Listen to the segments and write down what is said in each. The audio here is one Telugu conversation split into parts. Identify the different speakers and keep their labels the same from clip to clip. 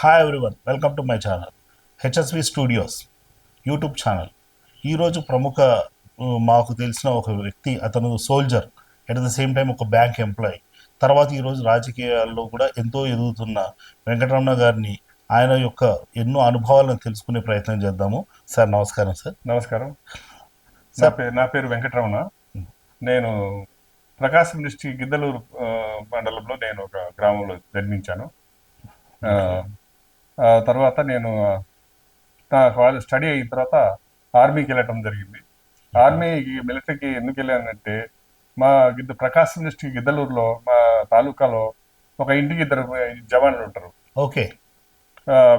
Speaker 1: Hi everyone, welcome to my channel HSV studios YouTube channel. ఈరోజు ప్రముఖ మాకు తెలిసిన ఒక వ్యక్తి, అతను soldier, at the same time ఒక బ్యాంక్ ఎంప్లాయీ, తర్వాత ఈరోజు రాజకీయాల్లో కూడా ఎంతో ఎదుగుతున్న వెంకటరమణ గారిని, ఆయన యొక్క ఎన్నో అనుభవాలను తెలుసుకునే ప్రయత్నం చేద్దాము. సార్ నమస్కారం. సార్
Speaker 2: నమస్కారం.
Speaker 1: సార్
Speaker 2: నా పేరు వెంకటరమణ. నేను ప్రకాశం డిస్ట్రిక్ట్ గిద్దలూరు మండలంలో నేను ఒక గ్రామంలో జన్మించాను. ఆ, ఆ తర్వాత నేను నా కాలేజ్ స్టడీ అయిన తర్వాత ఆర్మీకి వెళ్ళటం జరిగింది. ఆర్మీకి మిలిటరీకి ఎందుకు వెళ్ళానంటే మా ప్రకాశం డిస్ట్రిక్ట్ గిద్దలూరులో మా తాలూకాలో ఒక ఇంటికి ఇద్దరు జవాన్లు ఉంటారు.
Speaker 1: ఓకే.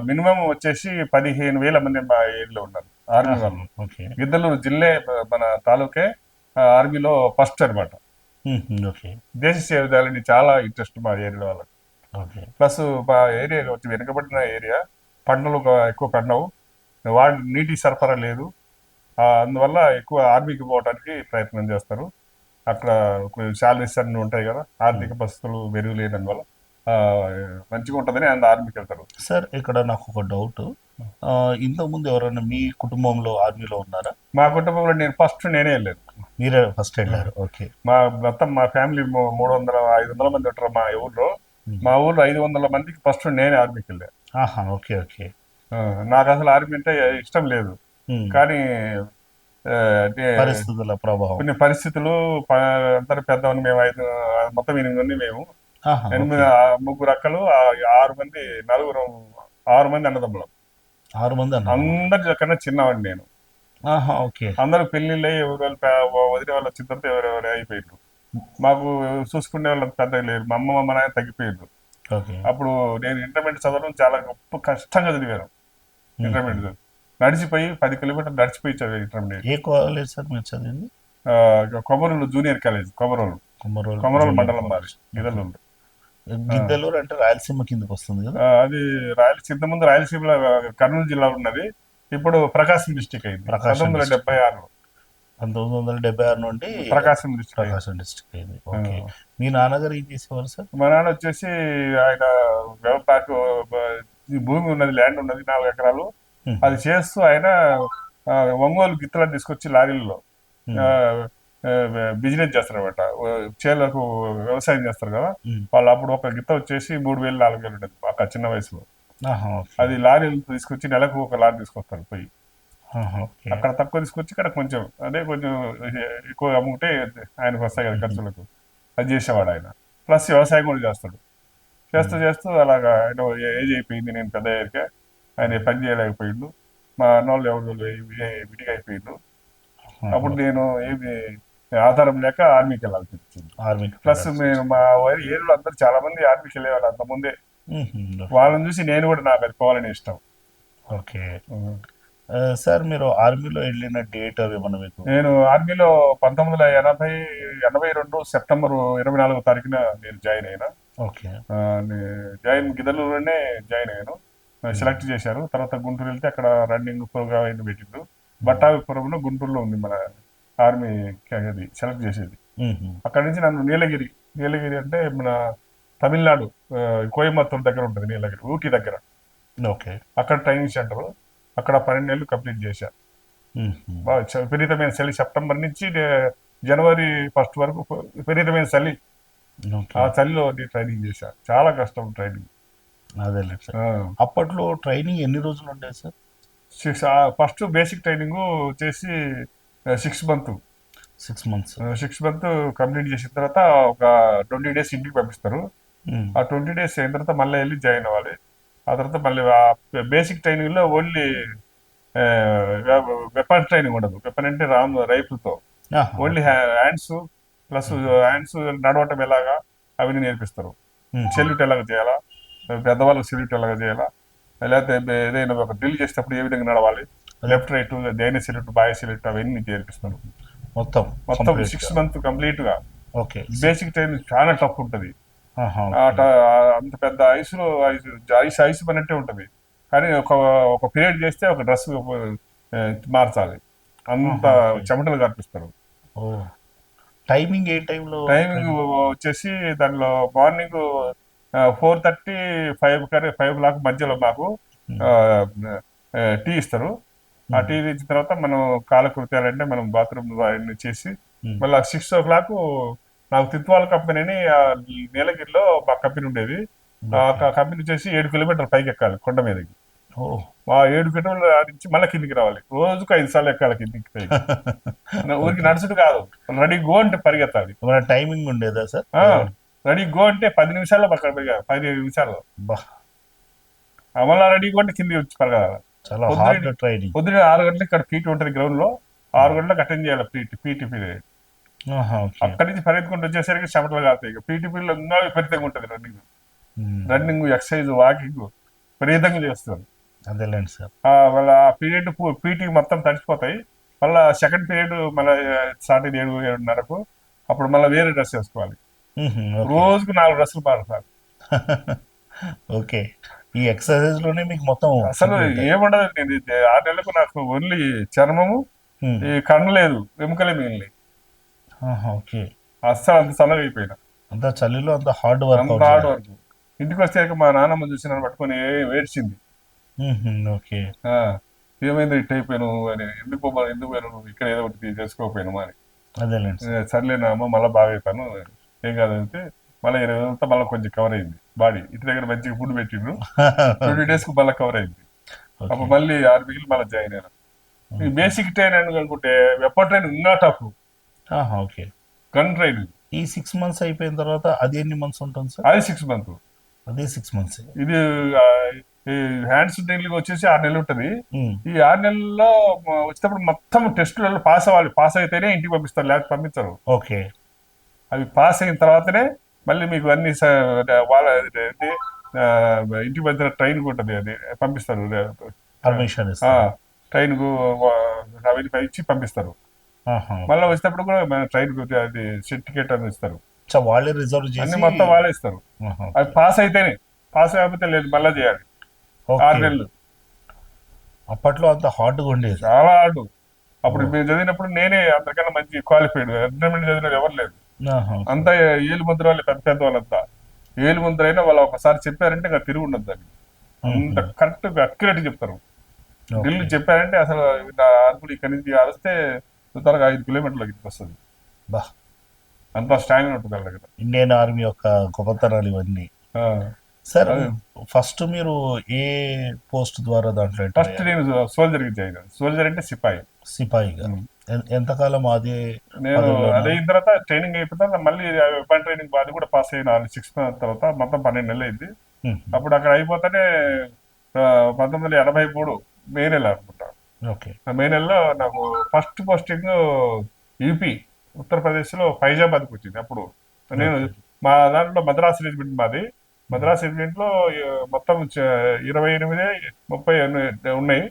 Speaker 2: మినిమం వచ్చేసి 15,000 మంది మా ఏరియాలో ఉన్నారు ఆర్మీ వాళ్ళు.
Speaker 1: ఓకే.
Speaker 2: గిద్దలూరు జిల్లే మన తాలూకే ఆర్మీలో ఫస్ట్ అనమాట.
Speaker 1: ఓకే.
Speaker 2: దేశ సేవ చేయాలని చాలా ఇంట్రెస్ట్ మా ఏరియా వాళ్ళకి.
Speaker 1: ఓకే.
Speaker 2: ప్లస్ మా ఏరియా వచ్చి వెనుకబడిన ఏరియా, పంటలు ఎక్కువ పండవు, నీటి సరఫరా లేదు. అందువల్ల ఎక్కువ ఆర్మీకి పోవడానికి ప్రయత్నం చేస్తారు. అక్కడ శాలరీస్ అన్ని ఉంటాయి కదా, ఆర్థిక పరిస్థితులు మెరుగులేనందువల్ల మంచిగా ఉంటుందని ఆర్మీకి వెళ్తారు.
Speaker 1: సార్, ఇక్కడ నాకు ఒక డౌట్. ఇంతకుముందు ఎవరైనా మీ కుటుంబంలో ఆర్మీలో ఉన్నారా?
Speaker 2: మా కుటుంబంలో నేనే వెళ్ళాను.
Speaker 1: మీరే ఫస్ట్ వెళ్ళారు? ఓకే.
Speaker 2: మొత్తం మా ఫ్యామిలీ 300-500 మంది ఉంటారు మా ఊళ్ళో. మా ఊళ్ళో 500 మందికి ఫస్ట్ నేనే ఆర్మీకి వెళ్ళాను.
Speaker 1: ఆహా, ఓకే ఓకే.
Speaker 2: నాకు అసలు ఆర్మీ అంటే ఇష్టం లేదు. కానీ అంటే
Speaker 1: పరిస్థితుల ప్రభావం,
Speaker 2: కొన్ని పరిస్థితులు, అందరు పెద్దవాళ్ళు మేము మొత్తం 8 మంది మేము.
Speaker 1: ఆహా,
Speaker 2: 8 ముగ్గురు అక్కలు, 6 మంది, 6 మంది అన్నదమ్ములం.
Speaker 1: 6 మంది అన్న.
Speaker 2: అందరికన్నా చిన్నవాడిని నేను.
Speaker 1: ఆహా, ఓకే.
Speaker 2: అందరూ పెళ్లిళ్ళై వదిలే వాళ్ళు వచ్చిన తర్వాత ఎవరెవరు అయిపోయారు. మాకు చూసుకునే వాళ్ళు పెద్దగా లేరు. మా అమ్మ మా నాయన తగ్గిపోయారు.
Speaker 1: ఓకే.
Speaker 2: అప్పుడు నేను ఇంటర్మీడియట్ చదవడం చాలా గొప్ప కష్టంగా చదివాను. ఇంటర్మీడియట్ నడిచిపోయి 10 కిలోమీటర్లు నడిచిపోయి చదివాను ఇంటర్మీడియట్.
Speaker 1: ఏ కాలేజ్ సార్ మీరు చదివింది?
Speaker 2: కొమరూలు జూనియర్ కాలేజ్, కొమరూలు మండలం మారి గిద్దలూరు.
Speaker 1: గిద్దలూరు అంటే రాయలసీమ కిందకి వస్తుంది కదా?
Speaker 2: అది రాయలసీమ, ముందు రాయలసీమలో కర్నూలు జిల్లా ఉన్నది. ఇప్పుడు ప్రకాశం డిస్టిక్ అయింది. 1976.
Speaker 1: 1976 నుండి
Speaker 2: ప్రకాశం డిస్టిక్
Speaker 1: అయింది. ఓకే. మీ నాన్నగారు ఏం చేసేవారు సార్?
Speaker 2: మా నాన్న వచ్చేసి ఆయన భూమి ఉన్నది, ల్యాండ్ ఉన్నది 4 ఎకరాలు. అది చేస్తూ ఆయన ఒంగోలు గిత్తలను తీసుకొచ్చి లారీల్లో బిజినెస్ చేస్తారు అనమాట. చేలకు వ్యవసాయం చేస్తారు కదా, వాళ్ళు అప్పుడు ఒక గిత్త వచ్చేసి 3,000-4,000 ఉండేది ఒక చిన్న వయసులో. అది లారీలు తీసుకొచ్చి నెలకు ఒక లారీ తీసుకొస్తారు పోయి. అక్కడ తక్కువ తీసుకొచ్చి ఇక్కడ కొంచెం కొంచెం ఎక్కువ అమ్ముకుంటే ఆయనకు వస్తాయి కదా ఖర్చులకు. అది చేసేవాడు ఆయన. ప్లస్ వ్యవసాయం కూడా చేస్తాడు. చేస్తూ అలాగా ఆయన ఏజ్ అయిపోయింది. నేను పెద్ద అయ్యాక ఆయన పని చేయలేకపోయిండు. మా అన్నోళ్ళు ఎవరు విడిగా అయిపోయిండు. అప్పుడు నేను ఏమి ఆధారం లేక ఆర్మీకి వెళ్ళాల్సి వచ్చింది. ప్లస్ మేము మా ఏరియాలో అందరూ చాలా మంది ఆర్మీకి వెళ్ళేవాళ్ళు అంతకుముందే. వాళ్ళని చూసి నేను కూడా నాకు అది పోవాలని ఇష్టం.
Speaker 1: ఓకే. సార్, మీరు ఆర్మీలో వెళ్ళిన డేట్ అవి ఏమన్నా మీకు?
Speaker 2: నేను ఆర్మీలో 1982 సెప్టెంబర్ 24వ తారీఖున నేను జాయిన్ అయినా.
Speaker 1: ఓకే.
Speaker 2: గిద్దలూరులోనే జాయిన్ అయ్యాను. సెలెక్ట్ చేశారు. తర్వాత గుంటూరు వెళ్తే అక్కడ రన్నింగ్ ప్రోగ్రామ్ పెట్టిండు. బట్టాభిపురంలో గుంటూరులో ఉంది మన ఆర్మీ అది సెలెక్ట్ చేసేది. అక్కడ నుంచి నన్ను నీలగిరి అంటే మన తమిళనాడు కోయంబత్తూరు దగ్గర ఉంటుంది. నీలగిరి ఊటీ దగ్గర. ఓకే. అక్కడ ట్రైనింగ్ సెంటర్. అక్కడ 12 నెలలు కంప్లీట్ చేశాను. విపరీతమైన చలి, సెప్టెంబర్ నుంచి జనవరి 1 వరకు విపరీతమైన చలి. ఆ చలిలో ట్రైనింగ్ చేశాను. చాలా కష్టం ట్రైనింగ్.
Speaker 1: అదే. అప్పట్లో ట్రైనింగ్ ఎన్ని రోజులు ఉండేది సార్?
Speaker 2: ఫస్ట్ బేసిక్ ట్రైనింగ్ చేసి 6 మంత్ 6 మంత్ కంప్లీట్ చేసిన తర్వాత ఒక 20 డేస్ ఇంటికి పంపిస్తారు. ఆ 20 డేస్ అయిన తర్వాత మళ్ళీ వెళ్ళి జాయిన్ అవ్వాలి. ఆ తర్వాత మళ్ళీ బేసిక్ ట్రైనింగ్ లో ఓన్లీ వెపన్ ట్రైనింగ్ ఉండదు. వెపన్ అంటే రైఫిల్తో ఓన్లీ హ్యాండ్స్, ప్లస్ హ్యాండ్స్ నడవటం ఎలాగా అవన్నీ నేర్పిస్తారు. సెల్యూట్ ఎలాగ చేయాలా, పెద్దవాళ్ళకి సెల్యూట్ ఎలాగ చేయాలా, లేకపోతే ఏదైనా ఒక డ్రిల్ చేసేటప్పుడు ఏ విధంగా నడవాలి, లెఫ్ట్ రైట్, దేని సెల్యూట్, బాయ్ సెల్యూట్ అవన్నీ నేర్పిస్తారు. మొత్తం 6 మంత్ కంప్లీట్ గా. ఓకే. బేసిక్ ట్రైనింగ్ చాలా టఫ్ ఉంటుంది. అంత పెద్ద ఐస్ పన్నట్టే ఉంటుంది. కానీ ఒక పీరియడ్ చేస్తే ఒక డ్రెస్ మార్చాలి, అంత చెమటలు కనిపిస్తారు.
Speaker 1: టైమింగ్ ఏ టైంలో?
Speaker 2: టైమింగ్ వచ్చేసి దానిలో మార్నింగ్ 4:30 5 o'clock మధ్యలో మాకు టీ ఇస్తారు. ఆ టీ ఇచ్చిన తర్వాత మనం కాలకృత్యాలంటే మనం బాత్రూమ్ అవన్నీ చేసి మళ్ళీ 6 o'clock నాకు తిత్వాల కంపెనీ అని నీలగిరిలో మా కంపెనీ ఉండేది. ఆ కంపెనీ వచ్చేసి 7 కిలోమీటర్ల పైకి ఎక్కాలి కొండ మీదకి. ఆ 7 కిలోమీటర్ల నుంచి మళ్ళీ కిందికి రావాలి. రోజుకు 5 సార్లు ఎక్కాలి కిందికి పైకి. ఊరికి నడుచుడు కాదు, రెడీ గో అంటే పరిగెత్తాలి.
Speaker 1: టైమింగ్ ఉండేదా సార్?
Speaker 2: రెడీ గో అంటే 10 నిమిషాల్లో అక్కడ 15 నిమిషాల్లో మళ్ళీ రెడీ గో అంటే కింది వచ్చి పరిగెత్తాలి. పొద్దున 6 గంటలకు ఇక్కడ పీటీ ఉంటుంది గ్రౌండ్ లో, 6 గంటలకు అటెండ్ చేయాలి పీటీ పీరియడ్. అక్కడి నుంచి పరిగెత్తుకుంటూ వచ్చేసరికి చెమటలు కాస్తాయి. పీటీ పీరియడ్ ఇంకా విపరీతంగా ఉంటుంది. రన్నింగ్ ఎక్సర్సైజ్ వాకింగ్ విపరీతంగా చేస్తారు.
Speaker 1: అదేలేండి సార్.
Speaker 2: వాళ్ళ పీరియడ్ పీటీ మొత్తం తడిచిపోతాయి. మళ్ళీ సెకండ్ పీరియడ్ మళ్ళీ స్టార్ట్ అయ్యి 7-7:30కు. అప్పుడు మళ్ళీ వేరే డ్రెస్ వేసుకోవాలి. రోజుకు 4 డ్రెస్సులు మారుతారు.
Speaker 1: ఓకే. ఈ ఎక్సర్సైజ్ లోనే మీకు మొత్తం
Speaker 2: అసలు ఏముండదు. నేను 6 నెలలకు నాకు ఓన్లీ చర్మము, ఈ కన్ను లేదు, ఎముకలే మిగిలినాయి. అస్సలు అంత చల్లగా అయిపోయినా.
Speaker 1: అంత చలిలో అంత హార్డ్ వర్క్.
Speaker 2: ఇంటికి వస్తే మా నాన్నమ్మ చూసి నన్ను పట్టుకొని ఏడ్చింది. ఏమైంది ఇట్ అయిపోయాను అని. ఎందుకు పోయాను నువ్వు ఇక్కడ, ఏదో ఒకటి చేసుకోకపోయాను అని. సర్లేనా అమ్మ, మళ్ళీ బాగా అయిపోయాను, ఏం కాదంటే మళ్ళీ 20 రోజులతో మళ్ళీ కొంచెం కవర్ అయింది బాడీ. ఇంటి దగ్గర మంచిగా ఫుడ్ పెట్టిండ్రు. 20 days కు మళ్ళీ కవర్ అయింది. అప్పుడు మళ్ళీ 6 వీక్లు మళ్ళీ జాయిన్ అయినా. ఈ బేసిక్ ట్రైన్ అనుకుంటే వెపన్ ట్రైన్ ఇంకా టఫ్. గన్ ట్రైన్
Speaker 1: ఈ 6 months అయిపోయిన తర్వాత అది ఎన్ని మంత్స్ ఉంటుంది సార్?
Speaker 2: అది 6 months.
Speaker 1: అదే 6 months.
Speaker 2: ఇది హ్యాండ్స్ ట్రైనింగ్ వచ్చేసి 6 నెలలు ఉంటుంది. ఈ 6 నెలల్లో వచ్చేటప్పుడు మొత్తం టెస్టులలో పాస్ అవ్వాలి. పాస్ అయితేనే ఇంటికి పంపిస్తారు, లేకపోతే పంపించరు.
Speaker 1: ఓకే.
Speaker 2: అవి పాస్ అయిన తర్వాతనే మళ్ళీ మీకు అన్ని వాళ్ళ ఇంటికి పంపిన ట్రైన్ ఉంటుంది, అది పంపిస్తారు.
Speaker 1: పర్మిషన్
Speaker 2: ట్రైన్ కు అవన్నీ ఇచ్చి పంపిస్తారు. మళ్ళీ వచ్చేటప్పుడు కూడా ట్రైన్ అది సర్టిఫికేట్ అని ఇస్తారు.
Speaker 1: వాళ్ళే రిజర్వ్ చేసి
Speaker 2: అన్ని మొత్తం వాళ్ళే ఇస్తారు. అది పాస్ అయితేనే, పాస్ అయిపోతే లేదు మళ్ళీ చేయాలి. 6 నెలలు.
Speaker 1: అప్పట్లో అంత హార్డ్గా ఉండేది,
Speaker 2: చాలా హార్డ్. అప్పుడు మేము చదివినప్పుడు నేనే అందరికన్నా మంచి క్వాలిఫైడ్. అగ్రిమెంట్ చదివిన ఎవరు లేదు. అంతా ఏలు ముద్ర వాళ్ళు, పెద్ద పెద్ద వాళ్ళంతా ఏలు ముద్ర అయినా వాళ్ళు ఒకసారి చెప్పారంటే ఇంకా తిరిగి ఉండదు. దాన్ని అంత కరెక్ట్ అక్యురేట్ చెప్తారు. ఢిల్లీ చెప్పారంటే అసలు అరకు ఇక్కడి నుంచి వస్తే త్వరగా 5 కిలోమీటర్లకి వస్తుంది. అంత స్టాంగ్ ఉంటుంది వాళ్ళ దగ్గర.
Speaker 1: ఇండియన్ ఆర్మీ యొక్క గొప్పతనాలు ఇవన్నీ. సార్ ఫస్ట్ మీరు ఏ పోస్ట్ ద్వారా దాంట్లో?
Speaker 2: ఫస్ట్ నేను సోల్జర్ కి జాయిన్ అయ్యాను. సోల్జర్ అంటే సిపాయిగా.
Speaker 1: ఎంతకాలం అది?
Speaker 2: నేను అదే అయిన తర్వాత ట్రైనింగ్ అయిపోతా మళ్ళీ వెపన్ ట్రైనింగ్ అది కూడా పాస్ అయిన 6 months తర్వాత మొత్తం 12 నెలలు అయింది. అప్పుడు అక్కడ అయిపోతానే 1983 మే నెల అనుకుంటా. మే నెలలో నాకు ఫస్ట్ పోస్టింగ్ యూపీ ఉత్తరప్రదేశ్ లో ఫైజాబాద్కి వచ్చింది. అప్పుడు నేను మా దాంట్లో మద్రాస్ రెజిమెంట్ మాది. మద్రాస్ రెజిమెంట్ లో మొత్తం 28-30 ఉన్నాయి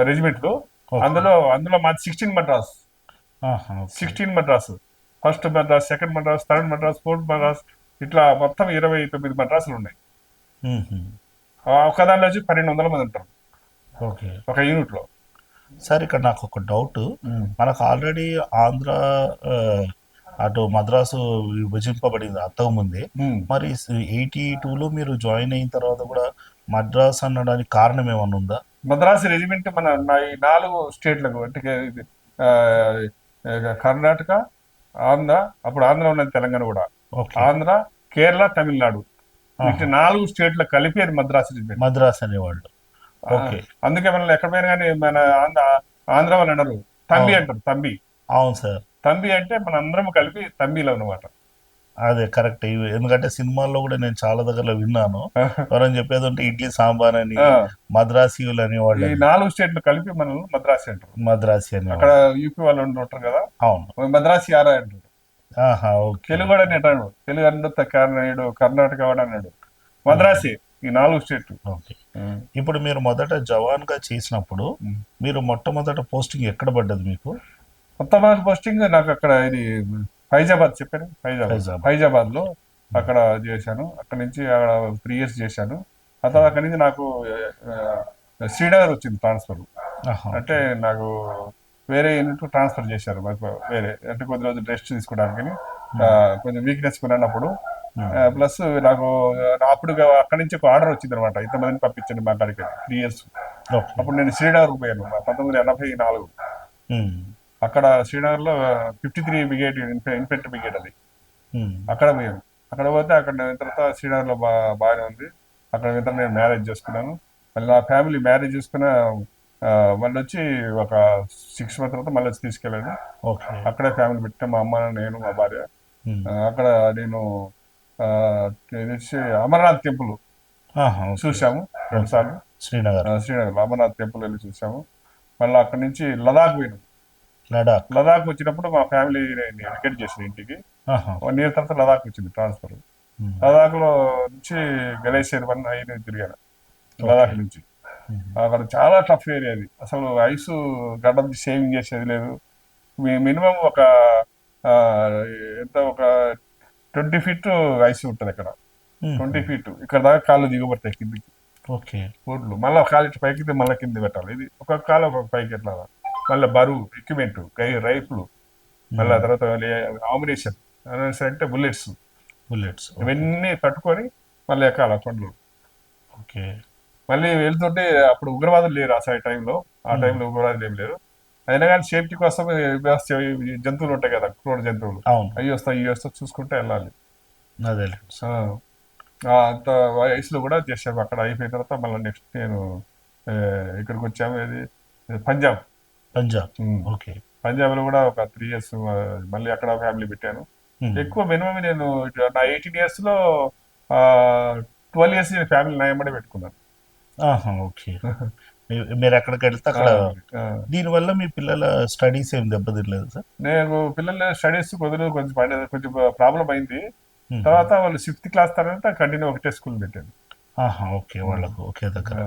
Speaker 2: రెజిమెంట్లు. అందులో మాది 16 Madras. 16 Madras. First Madras, second Madras, third Madras, fourth Madras, ఇట్లా మొత్తం 29 మద్రాసులు ఉన్నాయి. ఒక దానిలో వచ్చి 1200 మంది ఉంటారు ఒక యూనిట్ లో.
Speaker 1: సార్ ఇక్కడ నాకు ఒక డౌట్. మనకు ఆల్రెడీ ఆంధ్ర అటు మద్రాసు విభజింపబడింది అంతకుముందే. మరి 82లో మీరు జాయిన్ అయిన తర్వాత కూడా మద్రాస్ అనడానికి కారణం ఏమన్నా ఉందా?
Speaker 2: మద్రాసు రెజిమెంట్ మన 4 స్టేట్లకు అంటే కర్ణాటక, ఆంధ్ర, అప్పుడు ఆంధ్ర ఉన్నది, తెలంగాణ కూడా, ఆంధ్ర, కేరళ, తమిళనాడు, వీటి 4 స్టేట్లకు కలిపి అది మద్రాసు రెజిమెంట్.
Speaker 1: మద్రాస్ అనేవాళ్ళు.
Speaker 2: అందుకే మనం ఎక్కడ పోయినా కానీ మన ఆంధ్ర వాళ్ళు అనరు, తంబి అంటారు. తంబి.
Speaker 1: అవును సార్.
Speaker 2: తంబి అంటే మన అందరం కలిపి తంబిలో అన్నమాట.
Speaker 1: అదే కరెక్ట్. ఎందుకంటే సినిమాల్లో కూడా నేను చాలా దగ్గర విన్నాను. ఎవరైనా చెప్పేది ఉంటే ఇడ్లీ సాంబార్ అని మద్రాసీయులు అనేవాళ్ళు.
Speaker 2: ఈ 4 స్టేట్లు కలిపి మనం మద్రాసి అంటారు.
Speaker 1: మద్రాసి అని.
Speaker 2: అక్కడ యూపీ వాళ్ళు ఉంటారు కదా.
Speaker 1: అవును.
Speaker 2: మద్రాసి ఆరా అంటారు. తెలుగు కూడా అంటాడు. తెలుగు అన్నాడు, కర్ణాటక వాడు అన్నాడు. మద్రాసి ఈ 4 స్టేట్లు.
Speaker 1: ఇప్పుడు మీరు మొదట జవాన్ గా చేసినప్పుడు మీరు మొట్టమొదట పోస్టింగ్ ఎక్కడ పడ్డది మీకు?
Speaker 2: మొట్టమొదటి పోస్టింగ్ నాకు అక్కడ ఇది ఫైజాబాద్ చెప్పాను. ఫైజాబాద్ లో అక్కడ చేశాను. అక్కడ నుంచి అక్కడ 3 years చేశాను. ఆ తర్వాత అక్కడి నుంచి నాకు శ్రీనగర్ వచ్చింది ట్రాన్స్ఫర్. అంటే నాకు వేరే యూనిట్ ట్రాన్స్ఫర్ చేశారు. మాకు వేరే అంటే కొద్ది రోజులు రెస్ట్ తీసుకోవడానికి కొంచెం వీక్నెస్ కొన్నప్పుడు ప్లస్ నాకు అప్పుడు అక్కడి నుంచి ఒక ఆర్డర్ వచ్చింది అనమాట, ఇంతమందిని పంపించండి మా కాడికి 3 years. అప్పుడు నేను శ్రీనగర్ పోయాను 1984. అక్కడ శ్రీనగర్లో 53 బ్రిగేడ్ ఇన్ఫెంట్రీ బ్రిగేడ్ అది, అక్కడ పోయాను. అక్కడ పోతే అక్కడ తర్వాత శ్రీనగర్లో బాగానే ఉంది. అక్కడ తర్వాత నేను మ్యారేజ్ చేసుకున్నాను. మళ్ళీ నా ఫ్యామిలీ మ్యారేజ్ చేసుకున్న మళ్ళీ వచ్చి ఒక 6 months తర్వాత మళ్ళీ వచ్చి తీసుకెళ్ళాను. అక్కడే ఫ్యామిలీ పెట్టాను, మా అమ్మ, నేను, మా భార్య. అక్కడ నేను అమర్నాథ్ టెంపుల్ చూసాము 2 సార్లు. శ్రీనగర్ అమర్నాథ్ టెంపుల్ వెళ్ళి చూసాము. మళ్ళీ అక్కడి నుంచి లదాఖ్ పోయినాం. లదాఖ్ వచ్చినప్పుడు మా ఫ్యామిలీ వెకేట్ చేసింది ఇంటికి. 1 year తర్వాత లదాఖ్ వచ్చింది ట్రాన్స్ఫర్. లదాఖ్ లో నుంచి గ్లేషియర్ 1 ఐదు తిరిగాను లదాఖ్ నుంచి. అక్కడ చాలా టఫ్ ఏరియా అది, అసలు ఐస్ గడ్డ సేవింగ్ చేసేది లేదు. మినిమం ఒక ఎంత ఒక 20 feet ఐస్ ఉంటుంది అక్కడ, 20 feet. ఇక్కడ దాకా కాళ్ళు దిగబడతాయి కిందికి రోడ్లు. మళ్ళీ కాలు పైకి మళ్ళీ కింద పెట్టాలి. ఇది ఒక్కొక్క కాలు ఒక్కొక్క పైకి ఎట్లా. మళ్ళీ బరువు ఎక్విప్మెంట్, రైఫ్లు, మళ్ళీ తర్వాత ఆమినేషన్ అంటే బుల్లెట్స్ ఇవన్నీ తట్టుకొని మళ్ళీ ఎక్కాలి కొండలు. మళ్ళీ వెళ్తుంటే అప్పుడు ఉగ్రవాదులు లేరు ఆ టైంలో. ఆ టైంలో ఉగ్రవాదులు ఏం లేరు. అయినా కానీ సేఫ్టీ కోసం జంతువులు ఉంటాయి కదా, క్రూర జంతువులు, అవి వస్తాయి చూసుకుంటే వెళ్ళాలి. అంత వయసులో కూడా చేసాము. అక్కడ అయిపోయిన తర్వాత మళ్ళీ నెక్స్ట్ నేను ఇక్కడికి వచ్చాము. ఏది పంజాబ్. పంజాబ్ లో కూడా ఒక 3 years మళ్ళీ అక్కడ ఫ్యామిలీ పెట్టాను. ఎక్కువ మినిమం నేను నా 18 years లో 12 years నేను ఫ్యామిలీ నయమడే పెట్టుకున్నాను.
Speaker 1: మీరు ఎక్కడికి వెళ్తే అక్కడ. దీనివల్ల మీ పిల్లల స్టడీస్ ఏం దెబ్బతినలేదు సార్?
Speaker 2: నేను పిల్లల స్టడీస్ కొంచెం ప్రాబ్లం అయింది. తర్వాత వాళ్ళు 6th class తర్వాత కంటిన్యూ ఒకటే స్కూల్ పెట్టాను.
Speaker 1: వాళ్ళకు ఒకే దగ్గర.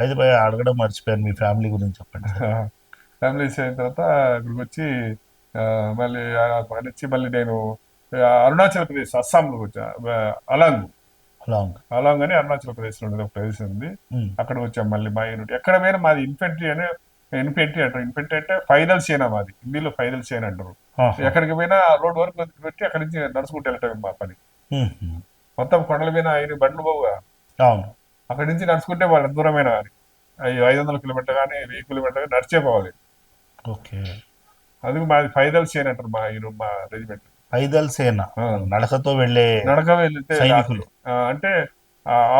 Speaker 1: అయితే అడగడం మర్చిపోయాను, మీ ఫ్యామిలీ గురించి చెప్పండి.
Speaker 2: ఫ్యామిలీస్ అయిన తర్వాత ఇక్కడికి వచ్చి మళ్ళీ అక్కడి నుంచి మళ్ళీ నేను అరుణాచల్ ప్రదేశ్, అస్సాంలో వచ్చా. అలాంగ్ అని అరుణాచల్ ప్రదేశ్ లో ఉండేది ఒక ప్రదేశం ఉంది, అక్కడికి వచ్చాం. మళ్ళీ మా యూనిట్ ఎక్కడ పోయినా మాది ఇన్ఫెంట్రీ అంటారు. ఇన్ఫెంట్రీ అంటే ఫైనల్ సేన, మాది హిందీలో ఫైనల్ సేన అంటారు. ఎక్కడికి పోయినా రోడ్ వరకు పెట్టి అక్కడి నుంచి నడుచుకుంటూ వెళ్ళటం మా పని. మొత్తం కొండల మీద 5 బండ్లు పోవుగా, అక్కడి నుంచి నడుచుకుంటే వాళ్ళ దూరమైన కానీ 500 kilometer కానీ 1000 kilometer కానీ నడిచే పోవాలి. అది మాది ఫైనల్ సేన అంటారు మా రెజిమెంట్. నడక వెళ్తే సైనికులు అంటే